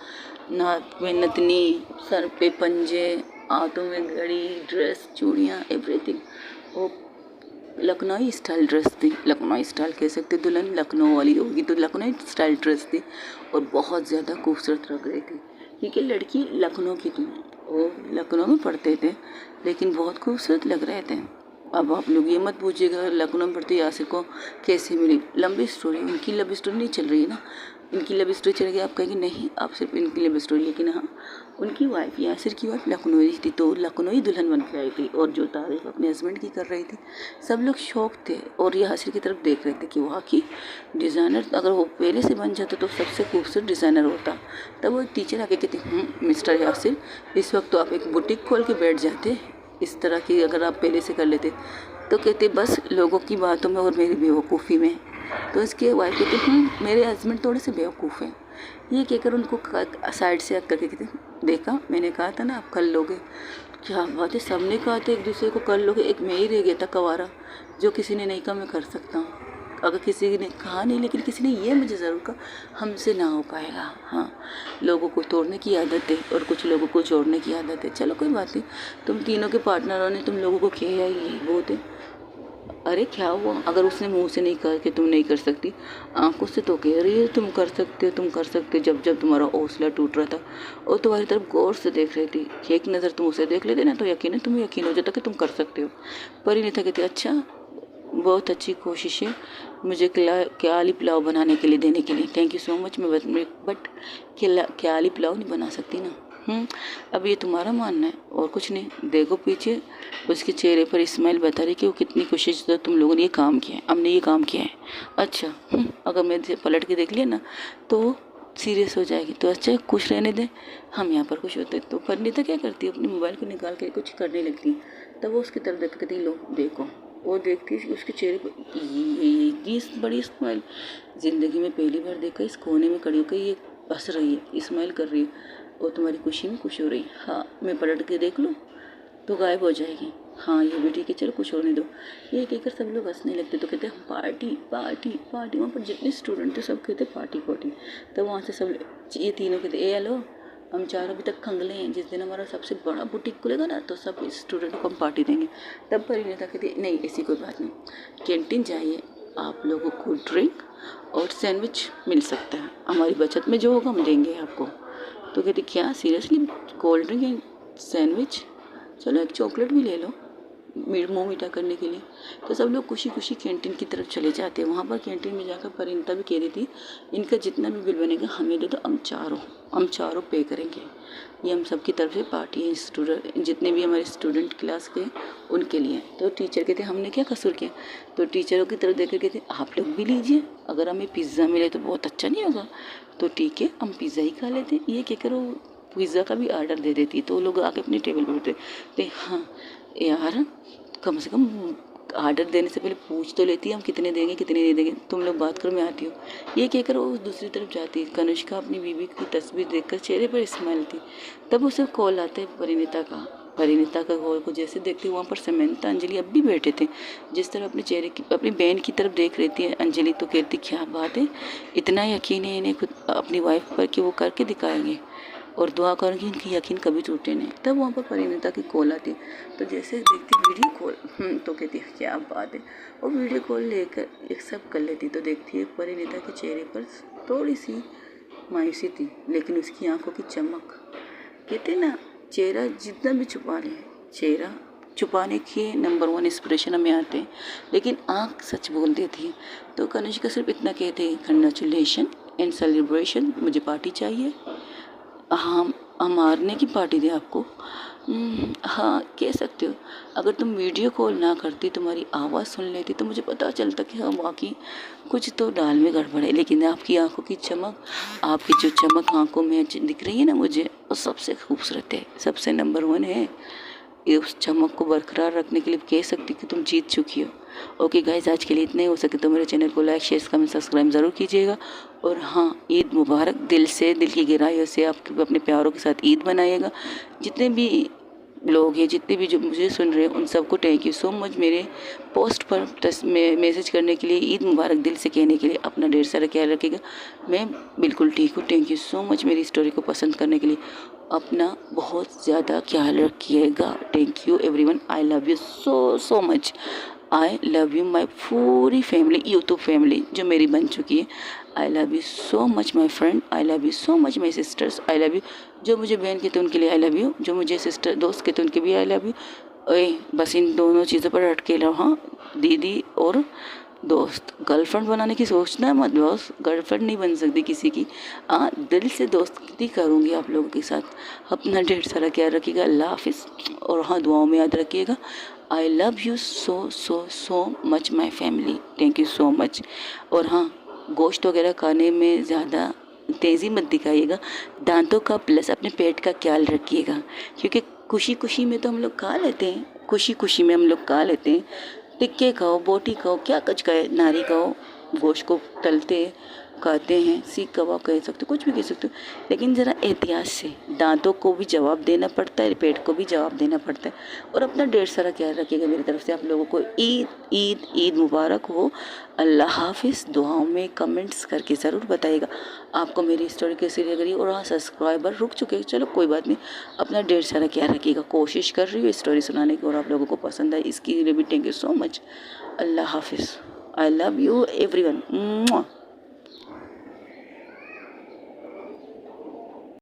नाक में नथनी, सर पे पंजे, हाथों में घड़ी, ड्रेस, चूड़ियाँ, एवरीथिंग। वो लखनऊ स्टाइल ड्रेस थी, लखनऊ स्टाइल कह सकते, दुल्हन लखनऊ वाली होगी तो लखनऊ स्टाइल ड्रेस थी और बहुत ज़्यादा खूबसूरत लग रही थी, क्योंकि लड़की लखनऊ की थी, वो लखनऊ में पढ़ते थे लेकिन बहुत खूबसूरत लग रहे थे। अब आप लोग ये मत पूछिएगा लखनऊ में पढ़ते यासिर को कैसे मिली, लंबी स्टोरी, इनकी लव स्टोरी नहीं चल रही है ना, इनकी लव स्टोरी चलेगी आप कहेंगे नहीं आप सिर्फ इनकी लव स्टोरी, लेकिन हाँ उनकी वाइफ यासिर की वाइफ लखनऊ थी, तो लखनऊ दुल्हन बन के आई थी और जो तारीफ अपने हस्बैंड की कर रही थी। सब लोग शौक थे और यासिर की तरफ देख रहे थे कि वहाँ की डिज़ाइनर अगर वो पहले से बन जाता तो सबसे खूबसूरत डिज़ाइनर होता। तब वो टीचर आके कहते मिस्टर यासिर इस वक्त तो आप एक बुटीक खोल के बैठ जाते, इस तरह की अगर आप पहले से कर लेते। तो कहते बस लोगों की बातों में और मेरी बेवकूफ़ी में। तो इसके वाइफ कहते मेरे हस्बैंड थोड़े से बेवकूफ़ हैं। ये कहकर उनको साइड से करके कहते देखा मैंने कहा था ना आप कर लोगे, क्या बात है, सबने कहा था एक दूसरे को कर लोगे, एक मैं ही रह गया था कवारा जो किसी ने नहीं कहा मैं कर सकता हूँ। अगर किसी ने कहा नहीं लेकिन किसी ने ये मुझे ज़रूर कहा हमसे ना हो पाएगा। हाँ लोगों को तोड़ने की आदत है और कुछ लोगों को जोड़ने की आदत है। चलो कोई बात नहीं, तुम तीनों के पार्टनरों ने तुम लोगों को किया ही बहुत है। अरे क्या हुआ, अगर उसने मुंह से नहीं कहा कि तुम नहीं कर सकती, आंखों से तो कह रही है तुम कर सकते हो, तुम कर सकते हो। जब जब तुम्हारा हौसला टूट रहा था और तुम्हारी तरफ गौर से देख रही थी, एक नज़र तुम उसे देख लेते ना तो यकीन है तुम्हें यकीन हो जाता कि तुम कर सकते हो। परिणीता कहती अच्छा, बहुत अच्छी कोशिश है मुझे क्याली पुलाव बनाने के लिए देने के लिए, थैंक यू सो मच। मैं बट क्याली पुलाव नहीं बना सकती ना। अब ये तुम्हारा मानना है और कुछ नहीं। देखो पीछे उसके चेहरे पर स्माइल बता रही कि वो कितनी कोशिश से तुम लोगों ने ये काम किया है, हमने ये काम किया है। अच्छा अगर मैं पलट के देख लिया ना तो सीरियस हो जाएगी, तो अच्छा खुश रहने दें, हम यहाँ पर खुश होते। तो परिणीता क्या करती है, अपने मोबाइल को निकाल के कुछ करने लगती, तब वो उसकी तरफ देख कहती लो देखो। वो देखती है उसके चेहरे पर ये बड़ी स्माइल, ज़िंदगी में पहली बार देखा, इस कोने में खड़ी होकर ये हंस रही है, स्माइल कर रही है और तुम्हारी खुशी में खुश हो रही। हाँ मैं पलट के देख लूँ तो गायब हो जाएगी। हाँ ये भी ठीक है, चलो कुछ होने दो। ये कहकर सब लोग हंसने लगते, तो कहते हैं पार्टी पार्टी पार्टी। वहाँ पर जितने स्टूडेंट थे सब कहते पार्टी पार्टी। तब वहाँ से सब ये तीनों कहते ए हेलो, हम चारों अभी तक खंगले हैं, जिस दिन हमारा सबसे बड़ा बुटीक खुलेगा ना तो सब स्टूडेंट को हम पार्टी देंगे। तब परिणीता कहती नहीं ऐसी कोई बात नहीं, कैंटीन जाइए, आप लोगों को ड्रिंक और सैंडविच मिल सकता है, हमारी बचत में जो होगा हम देंगे आपको। तो कहती क्या seriously, cold drink and sandwich, चलो एक चॉकलेट भी ले लो मुँह मीठा करने के लिए। तो सब लोग खुशी खुशी कैंटीन की तरफ चले जाते हैं। वहाँ पर कैंटीन में जाकर परिणीता भी कह रही थी इनका जितना भी बिल बनेगा हमें दे दो, हम चारों पे करेंगे, ये हम सबकी तरफ से पार्टी है, स्टूडेंट जितने भी हमारे स्टूडेंट क्लास के उनके लिए। तो टीचर कहते हमने क्या कसूर किया, तो टीचरों की तरफ देख कर कहते आप लोग भी लीजिए, अगर हमें पिज़्ज़ा मिले तो बहुत अच्छा नहीं होगा, तो ठीक है हम पिज़्ज़ा ही खा लेते। ये कहकर वो पिज़्ज़ा का भी आर्डर दे देती, तो लोग आके अपनी टेबल पर बैठते। हाँ यार कम से कम आर्डर देने से पहले पूछ तो लेती है हम कितने देंगे कितने नहीं देंगे, तुम लोग बात करो मैं आती हूँ। ये कहकर वो दूसरी तरफ जाती है। कनिष्का अपनी बीवी की तस्वीर देखकर चेहरे पर स्माइल थी। तब उसे कॉल आता है परिणीता का कॉल को जैसे देखते वहाँ पर समंता अंजलि अब भी बैठे थे। जिस तरह अपने चेहरे की अपनी बहन की तरफ देख रही थी अंजलि, तो कहती क्या बात है, इतना यकीन है इन्हें खुद अपनी वाइफ पर कि वो करके दिखाएंगे, और दुआ करूँगी इनकी यकीन कभी टूटे नहीं। तब वहाँ पर परिणीता की कॉल आती, तो जैसे देखती वीडियो कॉल, तो कहती है क्या बात है, और वीडियो कॉल लेकर एक सब कर लेती। तो देखती है परिणीता के चेहरे पर थोड़ी सी मायूसी थी, लेकिन उसकी आंखों की चमक, कहते ना चेहरा जितना भी छुपा ले, चेहरा छुपाने के नंबर 1 इंस्पिरेशन हमें आते हैं, लेकिन आँख सच बोल देती है। तो कनिष्का सिर्फ इतना कहते हैं कंग्रेचुलेशन एंड सेलिब्रेशन, मुझे पार्टी चाहिए। हम हारने की पार्टी दें आपको। हाँ कह सकते हो, अगर तुम वीडियो कॉल ना करती, तुम्हारी आवाज़ सुन लेती तो मुझे पता चलता कि हाँ वाकई कुछ तो दाल में गड़बड़ है। लेकिन आपकी आंखों की चमक, आपकी जो चमक आंखों में दिख रही है ना मुझे, वो सबसे खूबसूरत है, सबसे नंबर 1 है। ये उस चमक को बरकरार रखने के लिए कह सकती कि तुम जीत चुकी हो। ओके गाइज, आज के लिए इतने हो सके तो मेरे चैनल को लाइक शेयर कमेंट सब्सक्राइब ज़रूर कीजिएगा। और हाँ, ईद मुबारक, दिल से, दिल की गहराइयों से आप अपने प्यारों के साथ ईद मनाइएगा। जितने भी लोग हैं, जितने भी जो मुझे सुन रहे हैं, उन सबको थैंक यू सो मच मेरे पोस्ट पर मैसेज करने के लिए, ईद मुबारक दिल से कहने के लिए। अपना ढेर सारा ख्याल रखिएगा। मैं बिल्कुल ठीक हूँ। थैंक यू सो मच मेरी स्टोरी को पसंद करने के लिए। अपना बहुत ज़्यादा ख्याल रखिएगा। Thank you everyone, I love you so much. I love you माई पूरी फैमिली, यूट्यूब फैमिली जो मेरी बन चुकी है। आई love you so much my friend, I love you so much my sisters, I love you. जो मुझे बहन कहते उनके लिए आई लव यू, जो मुझे सिस्टर दोस्त कहते उनके भी आई लव यू। ओए बस इन दोनों चीज़ों पर अटके रहो। हाँ, दीदी और दोस्त, गर्लफ्रेंड बनाने की सोचना मत बॉस, गर्लफ्रेंड नहीं बन सकती किसी की। हाँ, दिल से दोस्ती करूँगी आप लोगों के साथ। अपना ढेर सारा ख्याल रखिएगा। अल्लाह हाफिज़। और हाँ, दुआओं में याद रखिएगा। आई love you so much my family, thank you so much. और हाँ, गोश्त वगैरह खाने में ज़्यादा तेज़ी मत दिखाइएगा। दांतों का प्लस अपने पेट का ख्याल रखिएगा, क्योंकि खुशी खुशी में तो हम लोग खा लेते हैं, खुशी खुशी में हम लोग खा लेते हैं। टिक्के खाओ, बोटी खाओ, क्या कुछ खाए, नारी खाओ, गोश्त को तलते खाते हैं, सीख कबाब कह सकते हो, कुछ भी कह सकते हो, लेकिन ज़रा एहतियात से। दांतों को भी जवाब देना पड़ता है, पेट को भी जवाब देना पड़ता है। और अपना ढेर सारा ख्याल रखिएगा। मेरी तरफ से आप लोगों को ईद मुबारक हो। अल्लाह हाफिज़। दुआओं में कमेंट्स करके ज़रूर बताइएगा आपको मेरी स्टोरी कैसी लग रही है। और हाँ, सब्सक्राइबर रुक चुके हैं, चलो कोई बात नहीं। अपना ढेर सारा ख्याल रखिएगा। कोशिश कर रही हूँ स्टोरी सुनाने की और आप लोगों को पसंद आए इसके लिए भी थैंक यू सो मच। अल्लाह हाफिज़। आई लव यू एवरीवन।